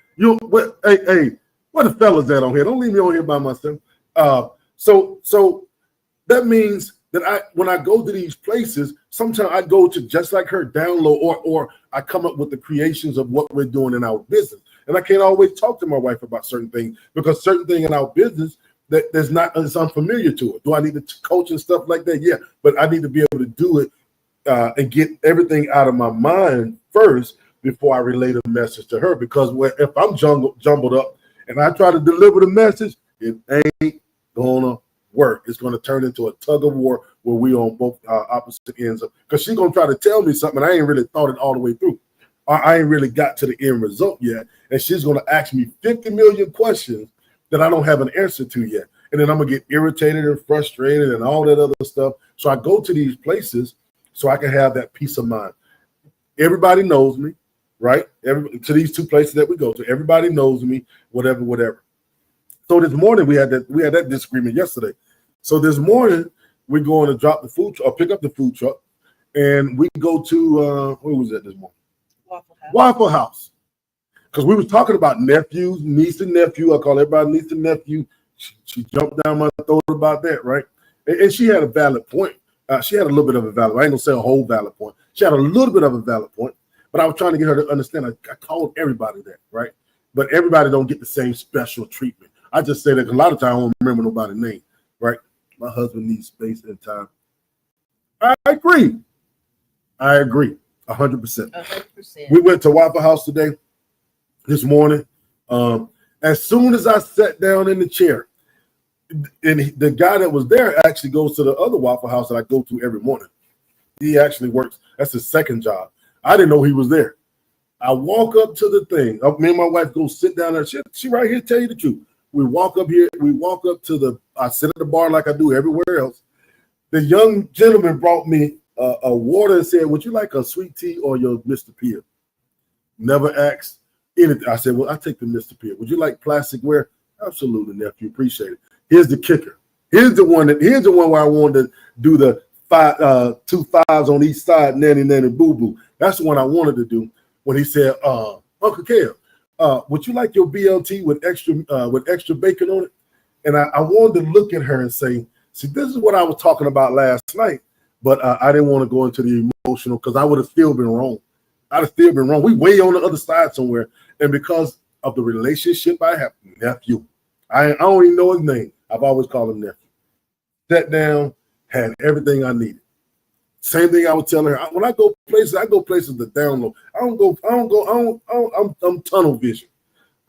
Hey, Where the fellas at on here? Don't leave me on here by myself. So that means that when I go to these places, sometimes I go to just like her download or I come up with the creations of what we're doing in our business. And I can't always talk to my wife about certain things because certain thing in our business is unfamiliar to it. Do I need to coach and stuff like that? Yeah, but I need to be able to do it and get everything out of my mind first before I relay the message to her. Because if I'm jumbled up and I try to deliver the message, it ain't gonna work. It's gonna turn into a tug of war where we on both opposite ends of. Because she's gonna try to tell me something, and I ain't really thought it all the way through. I ain't really got to the end result yet, and she's gonna ask me 50 million questions that I don't have an answer to yet, and then I'm gonna get irritated and frustrated and all that other stuff. So I go to these places so I can have that peace of mind. Everybody knows me, right? To these two places that we go to, everybody knows me. Whatever. So this morning we had that disagreement yesterday. So this morning we're going to drop the food truck or pick up the food truck, and we go to where was that this morning? Waffle House. Because we was talking about nephews, niece and nephew. I call everybody niece and nephew. She jumped down my throat about that, right? And she had a valid point. She had a little bit of a valid. I ain't gonna say a whole valid point. She had a little bit of a valid point, but I was trying to get her to understand. I called everybody that, right? But everybody don't get the same special treatment. I just say that a lot of times I don't remember nobody's name, right? My husband needs space and time. I agree. 100%. 100%. We went to Waffle House today, this morning. As soon as I sat down in the chair, and the guy that was there actually goes to the other Waffle House that I go to every morning. He actually works. That's his second job. I didn't know he was there. I walk up to the thing. Me and my wife go sit down there. She right here, tell you the truth. We walk up here. We walk up to I sit at the bar like I do everywhere else. The young gentleman brought me a water and said, would you like a sweet tea or your Mr. Pibb? Never asked anything. I said, well, I take the Mr. Pibb. Would you like plasticware? Absolutely, nephew. Appreciate it. Here's the kicker. Here's the one where I wanted to do the 2 5s on each side, nanny, boo boo. That's the one I wanted to do when he said, Uncle Kev, would you like your BLT with extra bacon on it? And I wanted to look at her and say, see, this is what I was talking about last night, but I didn't want to go into the emotional because I would have still been wrong. I'd have still been wrong. We way on the other side somewhere. And because of the relationship I have, nephew, I don't even know his name. I've always called him nephew. Sat down, had everything I needed. Same thing I was telling her. When I go places to download. I'm tunnel vision.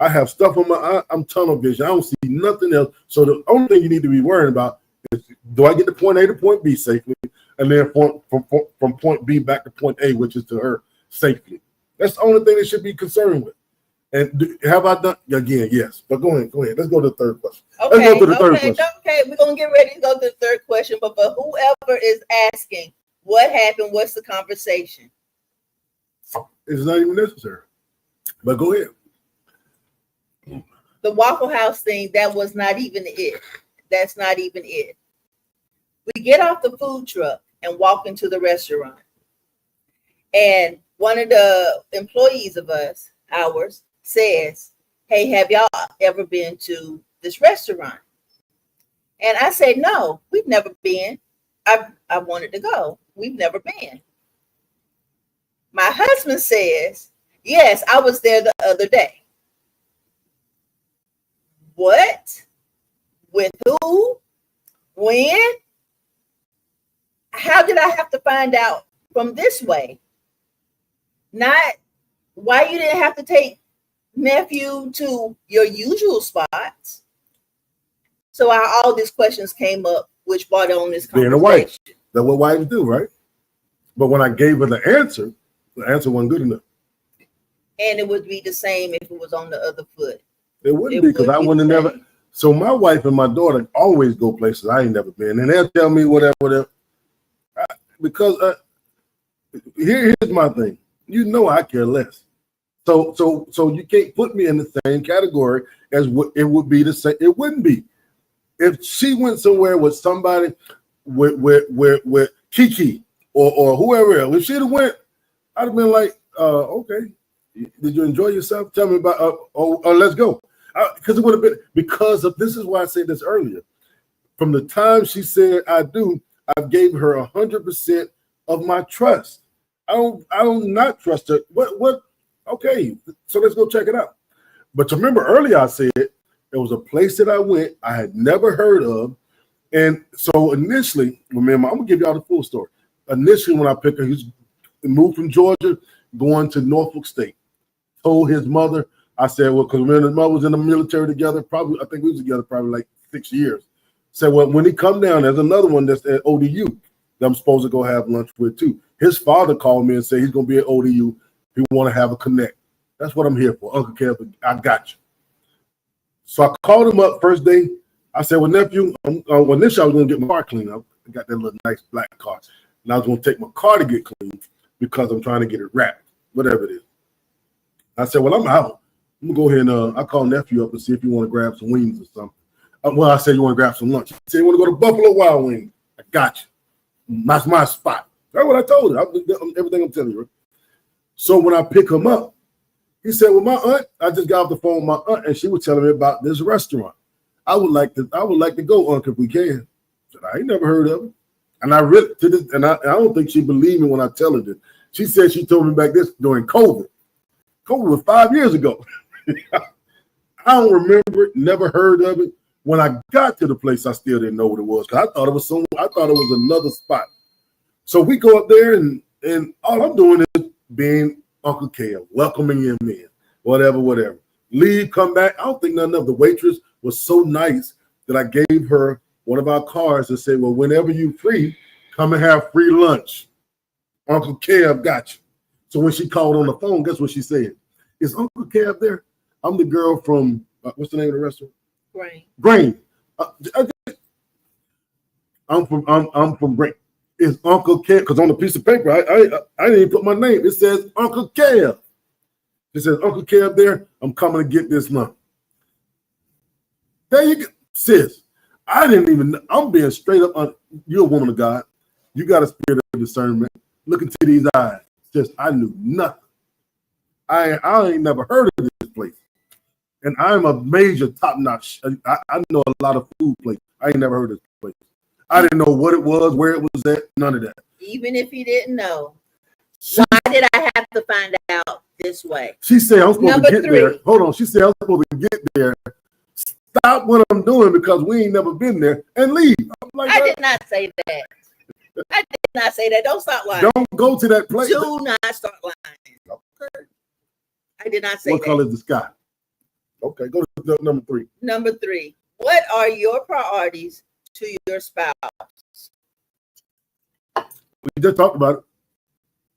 I have stuff on my eye. I'm tunnel vision. I don't see nothing else. So the only thing you need to be worrying about is, do I get to point A to point B safely? And then from point B back to point A, which is to her, safely. That's the only thing they should be concerned with. And have I done again? Yes. But go ahead. Let's go to the third question. Okay. Let's go to the third question. Okay. We're gonna get ready to go to the third question. But for whoever is asking, what happened? What's the conversation? It's not even necessary. But go ahead. The Waffle House thing, that was not even it. That's not even it. We get off the food truck and walk into the restaurant. And one of the employees of ours says, hey, have y'all ever been to this restaurant? And I said, no, we've never been. I wanted to go. We've never been. My husband says, yes, I was there the other day. What? With who? When? How did I have to find out from this way? Not why you didn't have to take nephew to your usual spots. So all these questions came up, which brought on this conversation. Being a wife. That's what wives do, right? But when I gave her the answer wasn't good enough. And it would be the same if it was on the other foot. It wouldn't be because I wouldn't have never. So my wife and my daughter always go places I ain't never been. And they'll tell me whatever. Because here's my thing. You know I care less. So you can't put me in the same category as what it would be the same. It wouldn't be. If she went somewhere with somebody with Kiki or whoever else, if she'd have went, I'd have been like, okay, did you enjoy yourself? Tell me about, let's go. Because it would have been because of this is why I said this earlier. From the time she said I do, I gave her 100% of my trust. I don't not trust her. What? Okay, so let's go check it out. But you remember earlier I said there was a place that I went I had never heard of, and so initially, remember I'm gonna give y'all the full story. Initially, when I picked her, he moved from Georgia, going to Norfolk State. Told his mother, I said, well, because when his mother was in the military together, probably I think we was together probably like 6 years. Said, well, when he come down, there's another one that's at ODU that I'm supposed to go have lunch with too. His father called me and said he's gonna be at ODU. He want to have a connect. That's what I'm here for, Uncle Kev. I got you. So I called him up first day. I said, well, nephew, well, initially I was gonna get my car cleaned up. I got that little nice black car, and I was gonna take my car to get cleaned because I'm trying to get it wrapped, whatever it is. I said, well, I'm out. I'm gonna go ahead and I call nephew up and see if you want to grab some wings or something. Well, I said, you want to grab some lunch? He said, you want to go to Buffalo Wild Wings? I got you. That's my spot. That's what I told her. Everything I'm telling you. Right? So when I pick him up, he said, well, my aunt, I just got off the phone with my aunt, and she was telling me about this restaurant. I would like to go, Uncle, if we can. I said, I ain't never heard of it. And I really to this, and I don't think she believed me when I tell her this. She said she told me back this during COVID. COVID was 5 years ago. I don't remember it, never heard of it. When I got to the place, I still didn't know what it was because I thought it was another spot. So we go up there, and all I'm doing is being Uncle Kev, welcoming him in, whatever. Leave, come back. I don't think nothing of the waitress was so nice that I gave her one of our cards and said, well, whenever you free, come and have free lunch. Uncle Kev got you. So when she called on the phone, guess what she said? Is Uncle Kev there? I'm the girl from, what's the name of the restaurant? Grain. I'm from Grain. It's Uncle Kev, because on the piece of paper, I didn't even put my name. It says Uncle Kev. It says Uncle Kev there. I'm coming to get this lunch. There you go. Sis, I didn't even know. I'm being straight up. You're a woman of God. You got a spirit of discernment. Look into these eyes. Just, I knew nothing. I ain't never heard of this place. And I'm a major top-notch. I know a lot of food places. I ain't never heard of this place. I didn't know what it was, where it was at, none of that. Even if you didn't know, why did I have to find out this way? She said, I'm supposed to get there. Hold on. She said, I'm supposed to get there. Stop what I'm doing because we ain't never been there and leave. Like, I did not say that. I did not say that. Don't start lying. Don't go to that place. Do not start lying. Okay. I did not say that. What color is the sky? Okay, go to number 3. Number 3. What are your priorities to your spouse? We just talked about it.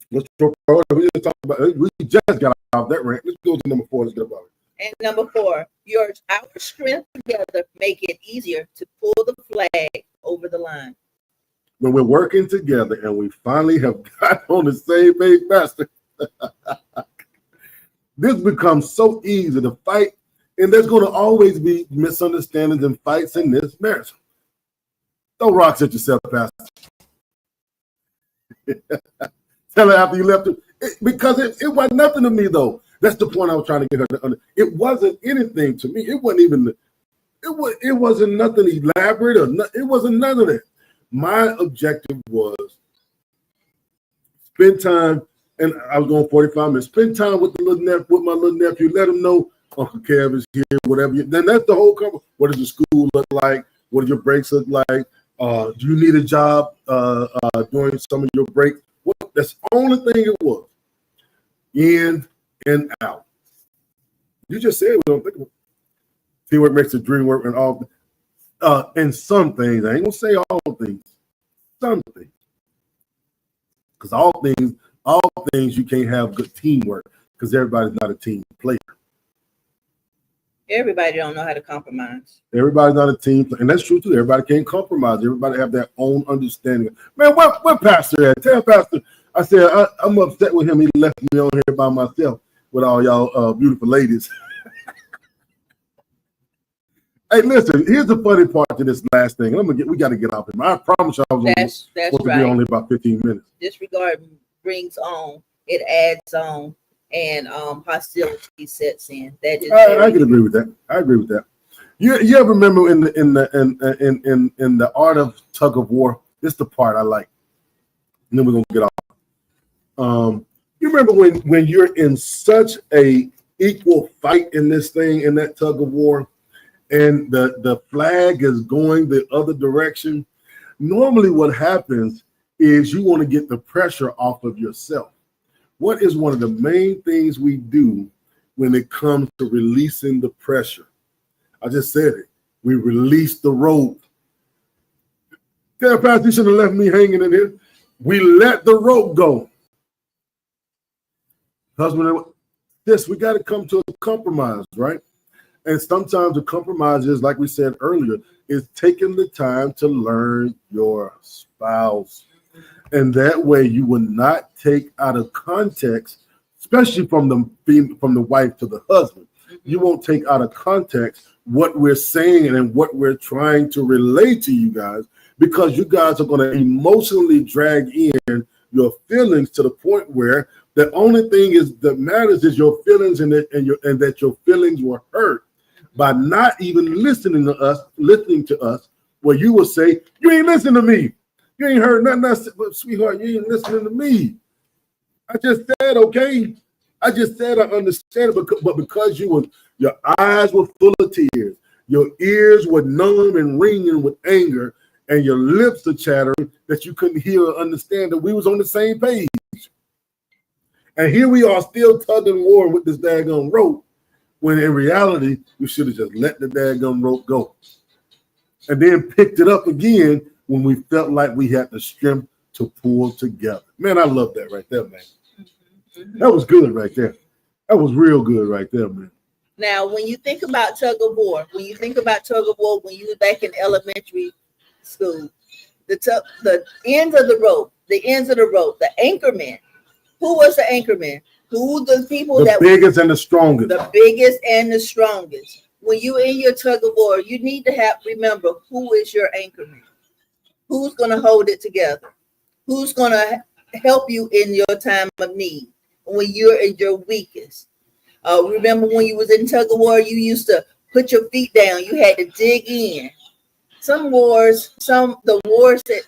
What's your priority? We just talked about it. We just got out that rant. Let's go to number 4. Let's get about it. And number 4, our strength together make it easier to pull the flag over the line. When we're working together and we finally have got on the same page, Pastor, this becomes so easy to fight, and there's going to always be misunderstandings and fights in this marriage. Throw rocks at yourself, Pastor. Tell her after you left it, because it wasn't nothing to me, though. That's the point I was trying to get her to understand. It wasn't anything to me. It wasn't even. It wasn't nothing elaborate it wasn't none of that. My objective was spend time, and I was going 45 minutes. Spend time with my little nephew. Let him know Uncle Kev is here. Whatever. Then that's the whole cover. What does your school look like? What do your breaks look like? Do you need a job during some of your breaks? That's the only thing it was. In and out. You just said we don't think about it. Teamwork makes the dream work, and all. And some things, I ain't gonna say all things. Some things, because all things you can't have good teamwork because everybody's not a team player. Everybody don't know how to compromise. Everybody's not a team, and that's true too. Everybody can't compromise. Everybody have their own understanding. Man, what Pastor at? Tell Pastor. I said I'm upset with him. He left me on here by myself with all y'all beautiful ladies. Hey, listen. Here's the funny part to this last thing. We got to get off him. I promise you, I was supposed to be only about 15 minutes. Disregard brings on. It adds on and hostility sets in. That is I can agree with that. I agree with that. You ever remember in the art of tug of war? This is the part I like. And then we're gonna get off. You remember when you're in such a equal fight in this thing, in that tug of war, and the flag is going the other direction. Normally what happens is you want to get the pressure off of yourself. What is one of the main things we do when it comes to releasing the pressure? I just said it. We release the rope. Tell Pastor, you should have left me hanging in here. We let the rope go. Husband, we got to come to a compromise, right? And sometimes the compromise is, like we said earlier, is taking the time to learn your spouse. And that way you will not take out of context, especially from the wife to the husband. You won't take out of context what we're saying and what we're trying to relate to you guys, because you guys are going to emotionally drag in your feelings to the point where the only thing that matters is your feelings and that your feelings were hurt by not even listening to us, where you will say, you ain't listening to me. You ain't heard nothing, sweetheart, you ain't listening to me. I just said, okay. I just said I understand it, but because your eyes were full of tears, your ears were numb and ringing with anger, and your lips are chattering that you couldn't hear or understand that we was on the same page. And here we are still tugging war with this daggone rope, when in reality, we should have just let the daggone rope go. And then picked it up again when we felt like we had the strength to pull together. Man, I love that right there, man. That was good right there. That was real good right there, man. Now, when you think about tug of war, when you were back in elementary school, the ends of the rope, the anchorman. Who was the anchorman? Who the people the biggest and the strongest? The biggest and the strongest. When you're in your tug of war, you need to remember who is your anchorman. Who's going to hold it together? Who's going to help you in your time of need when you're in your weakest? Remember when you was in tug of war, you used to put your feet down. You had to dig in. The wars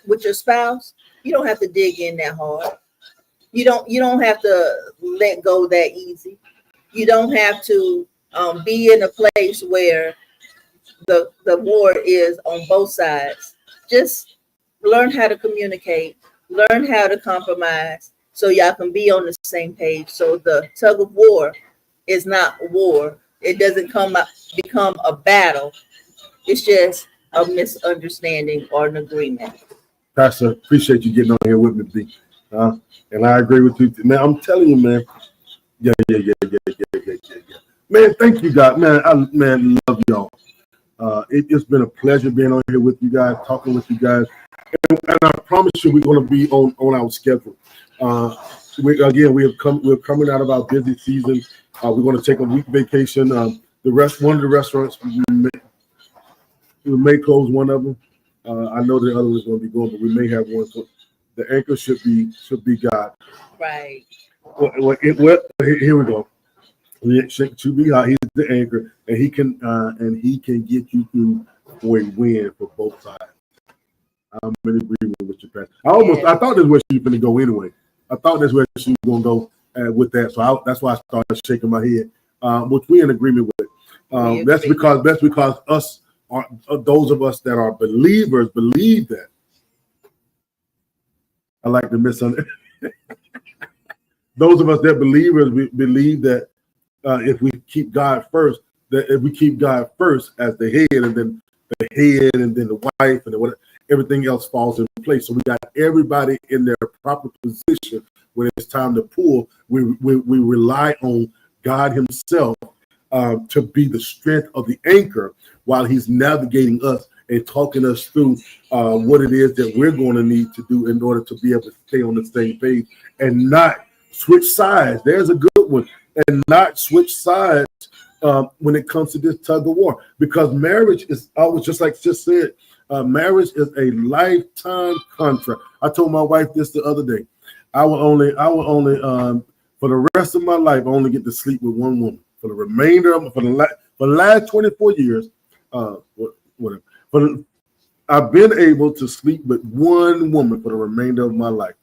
with your spouse, you don't have to dig in that hard. You don't have to let go that easy. You don't have to be in a place where the war is on both sides. Just learn how to communicate, learn how to compromise, so y'all can be on the same page. So the tug of war is not war. It doesn't become a battle. It's just a misunderstanding or an agreement. Pastor, appreciate you getting on here with me, B. And I agree with you, man. I'm telling you, man. Yeah. Man, thank you, God. Man, I love y'all. It's been a pleasure being on here with you guys, talking with you guys, and I promise you, we're going to be on our schedule. We're coming out of our busy season. We're going to take a week vacation. One of the restaurants we may close one of them. I know the other one is going to be going, but we may have one. So the anchor should be God. Right. Well, here we go. To be God, he's the anchor, and he can get you through for a win for both sides. I'm in agreement with your pastor. I thought this was where she was going to go anyway. I thought that's where she was going to go with that. So that's why I started shaking my head, which we're in agreement with. That's because us are those of us that are believers believe that. I like to misunderstand. Those of us that believers believe that if we keep God first, as the head, and then the head, and then the wife, and then everything else falls in place. So we got everybody in their proper position when it's time to pull. We rely on God Himself to be the strength of the anchor while He's navigating us and talking us through what it is that we're going to need to do in order to be able to stay on the same page and not switch sides. There's a good one. And not switch sides when it comes to this tug of war, because marriage is always, just like Sis said, marriage is a lifetime contract. I told my wife this the other day. I will only For the rest of my life, I only get to sleep with one woman. For the remainder of for the last 24 years, whatever. But I've been able to sleep with one woman for the remainder of my life.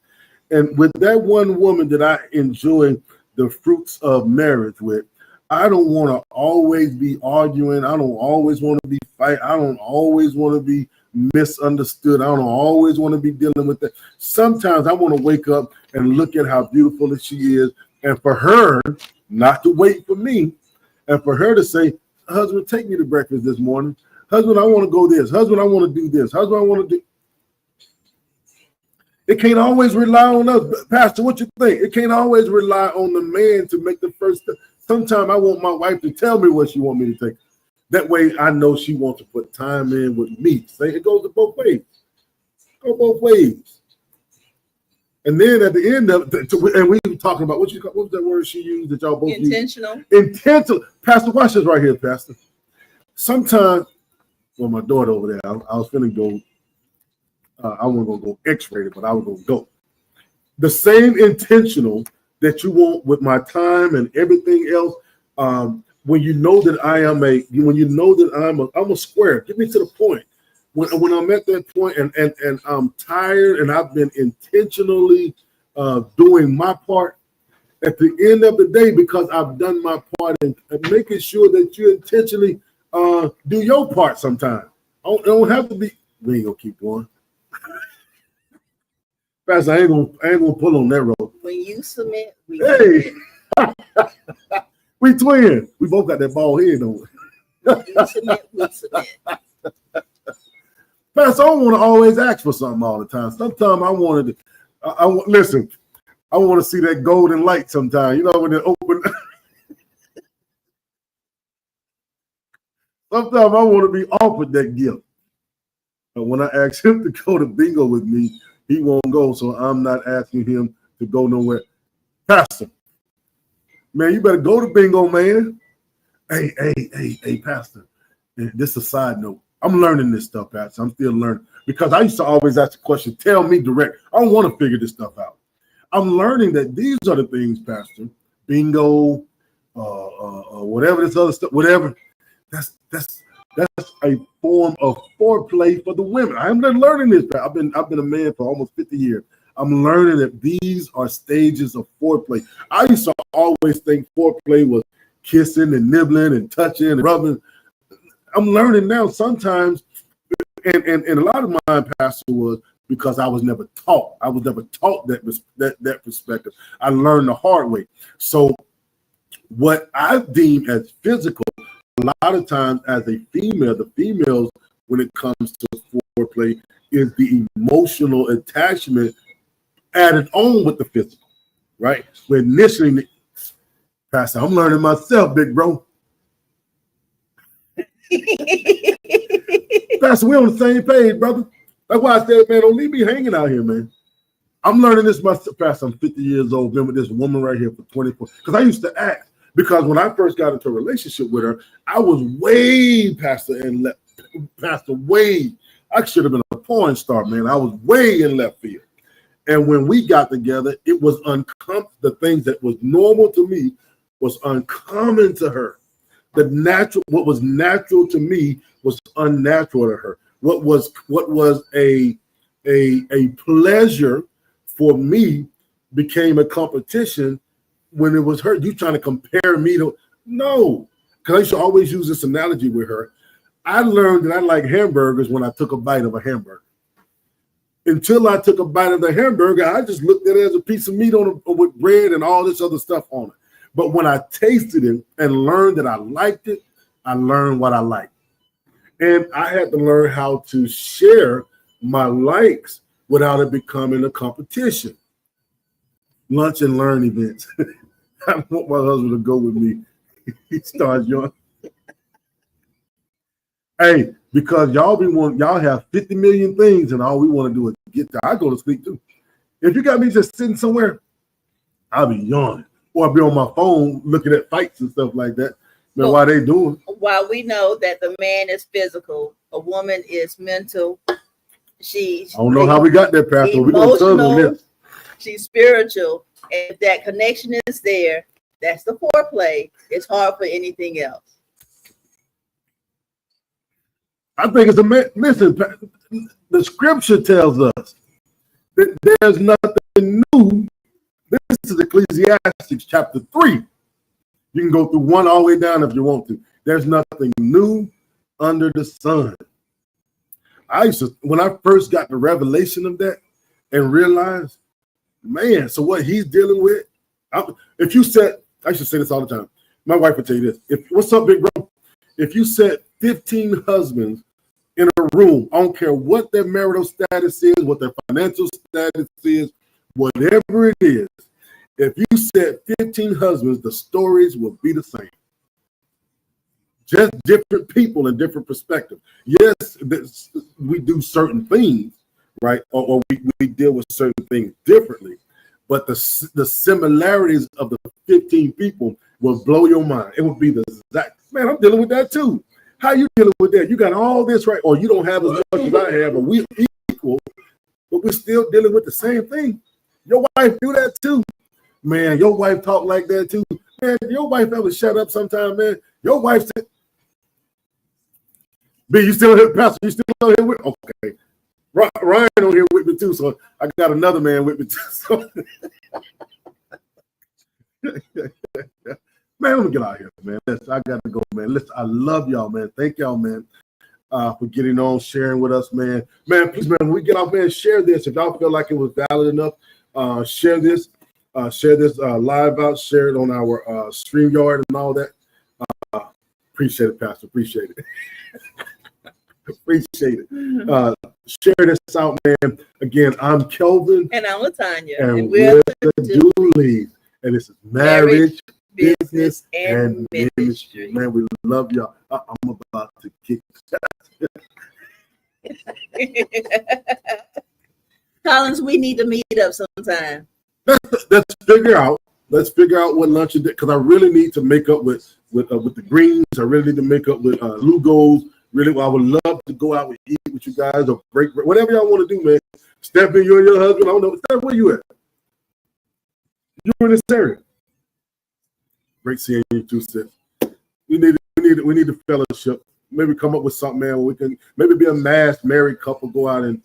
And with that one woman that I enjoy the fruits of marriage with, I don't want to always be arguing. I don't always want to be fighting. I don't always want to be misunderstood. I don't always want to be dealing with that. Sometimes I want to wake up and look at how beautiful she is, and for her not to wait for me, and for her to say, husband, take me to breakfast this morning. Husband, I want to go this. Husband, I want to do this. Husband, I want to do. It can't always rely on us. Pastor, what you think? It can't always rely on the man to make the first step. Sometimes I want my wife to tell me what she wants me to take. That way I know she wants to put time in with me. Say it goes both ways. Go both ways. And then at the end of it, and we were talking about what was that word she used that y'all both intentional. Used? Intentional. Pastor, watch this right here, Pastor. Sometimes, well, my daughter over there, I was finna go. I wasn't gonna go X-rated, but I was gonna go. The same intentional that you want with my time and everything else. When you know that I'm a square, get me to the point. When I'm at that point and I'm tired and I've been intentionally doing my part, at the end of the day, because I've done my part and making sure that you intentionally do your part sometimes. I don't have to be, we ain't gonna keep going. Pastor, I ain't gonna pull on that rope. When you submit, we we twins. We both got that bald head on. you submit, we submit. Pastor, I don't want to always ask for something all the time. Sometimes I wanted to. Listen. I want to see that golden light sometime. You know when it open. Sometimes I want to be offered that gift. But when I ask him to go to bingo with me, he won't go. So I'm not asking him to go nowhere. Pastor, man, you better go to bingo, man. Hey, Pastor. This is a side note. I'm learning this stuff, Pastor. I'm still learning. Because I used to always ask the question, tell me direct. I don't want to figure this stuff out. I'm learning that these are the things, Pastor. Bingo, whatever this other stuff, whatever. That's a form of foreplay for the women. I'm not learning this. I've been a man for almost 50 years. I'm learning that these are stages of foreplay. I used to always think foreplay was kissing and nibbling and touching and rubbing. I'm learning now sometimes, and a lot of mine, Pastor, was because I was never taught. I was never taught that perspective. I learned the hard way. So what I deem as physical, a lot of times as a female, the females, when it comes to foreplay, is the emotional attachment added on with the physical, right? When initially, Pastor, I'm learning myself, big bro. Pastor, we're on the same page, brother. That's why I said, man, don't leave me hanging out here, man. I'm learning this myself. Pastor, I'm 50 years old, been with this woman right here for 24. Because I used to ask, because when I first got into a relationship with her, I was way Pastor way. I should have been a porn star, man. I was way in left field. And when we got together, it was uncommon. The things that was normal to me was uncommon to her. What was natural to me was unnatural to her. What was a pleasure for me became a competition when it was her. You trying to compare me to no, because I used to always use this analogy with her. I learned that I like hamburgers when I took a bite of a hamburger. Until I took a bite of the hamburger, I just looked at it as a piece of meat with bread and all this other stuff on it. But when I tasted it and learned that I liked it, I learned what I liked. And I had to learn how to share my likes without it becoming a competition. Lunch and learn events. I want my husband to go with me. He starts young. Hey, because y'all have 50 million things and all we want to do is get there. I go to sleep too. If you got me just sitting somewhere, I'll be yawning. Or I'll be on my phone looking at fights and stuff like that. Man, why they doing? While we know that the man is physical, a woman is mental. She's I don't know how we got there, Pastor. We're gonna turn on this. She's spiritual, If that connection is there, that's the foreplay. It's hard for anything else. I think it's listen, the scripture tells us that there's nothing new. This is Ecclesiastes chapter 3. You can go through 1 all the way down if you want to. There's nothing new under the sun. When I first got the revelation of that and realized, man, so what he's dealing with, if you said, I should say this all the time. My wife would tell you this. What's up, big bro? If you said 15 husbands in a room, I don't care what their marital status is, what their financial status is, whatever it is, if you said 15 husbands, the stories will be the same. Just different people and different perspectives. Yes, we do certain things, right? Or we deal with certain things differently. But the similarities of the 15 people will blow your mind. It will be the exact, man, I'm dealing with that too. How you dealing with that? You got all this, right? Or you don't have as much as I have, but we equal, but we're still dealing with the same thing. Your wife do that too. Man, your wife talk like that too. Man, your wife ever shut up sometime, man? Your wife said, B, you still here, Pastor? You still on here with? Okay. Ryan on here with me too, so I got another man with me too. So. Man, let me get out here, man. I got to go, man. Listen, I love y'all, man. Thank y'all, man, for getting on, sharing with us, man. Man, please, man, when we get off, man, share this. If y'all feel like it was valid enough, share this live out, share it on our StreamYard and all that. Appreciate it, Pastor. Appreciate it. Appreciate it. Share this out, man. Again, I'm Kelvin. And I'm Latanya. And we're the Dooleys. And this is Marriage, Business, and Ministry. Man, we love y'all. I'm about to kick. Collins, we need to meet up sometime. Let's figure out what lunch is, because I really need to make up with the greens. I really need to make up with Lugos. Really, I would love to go out and eat with you guys or break whatever y'all want to do, man. Stephanie, you and your husband. I don't know. Steph, where you at? You in this area? Great seeing you too, sis. We need a fellowship. Maybe come up with something, man. Where we can maybe be a mass married couple, go out and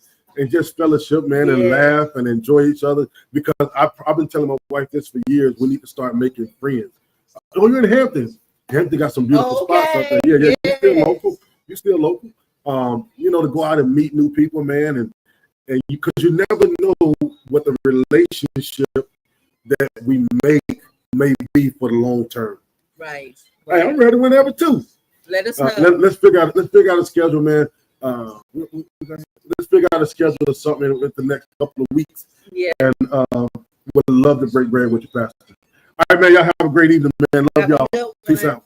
just fellowship, man, and laugh and enjoy each other. Because I've been telling my wife this for years. We need to start making friends. Oh, you're in Hampton. Hampton got some beautiful spots up there. Yeah. You're still local. You're still local. To go out and meet new people, man, and because you never know what the relationship that we make may be for the long term. Right. Hey, I'm ready whenever too. Let us know. Let's figure out a schedule, man. Let's figure out a schedule or something with the next couple of weeks. Yeah. And would love to break bread with you, Pastor. All right, man. Y'all have a great evening, man. Love y'all. Peace out.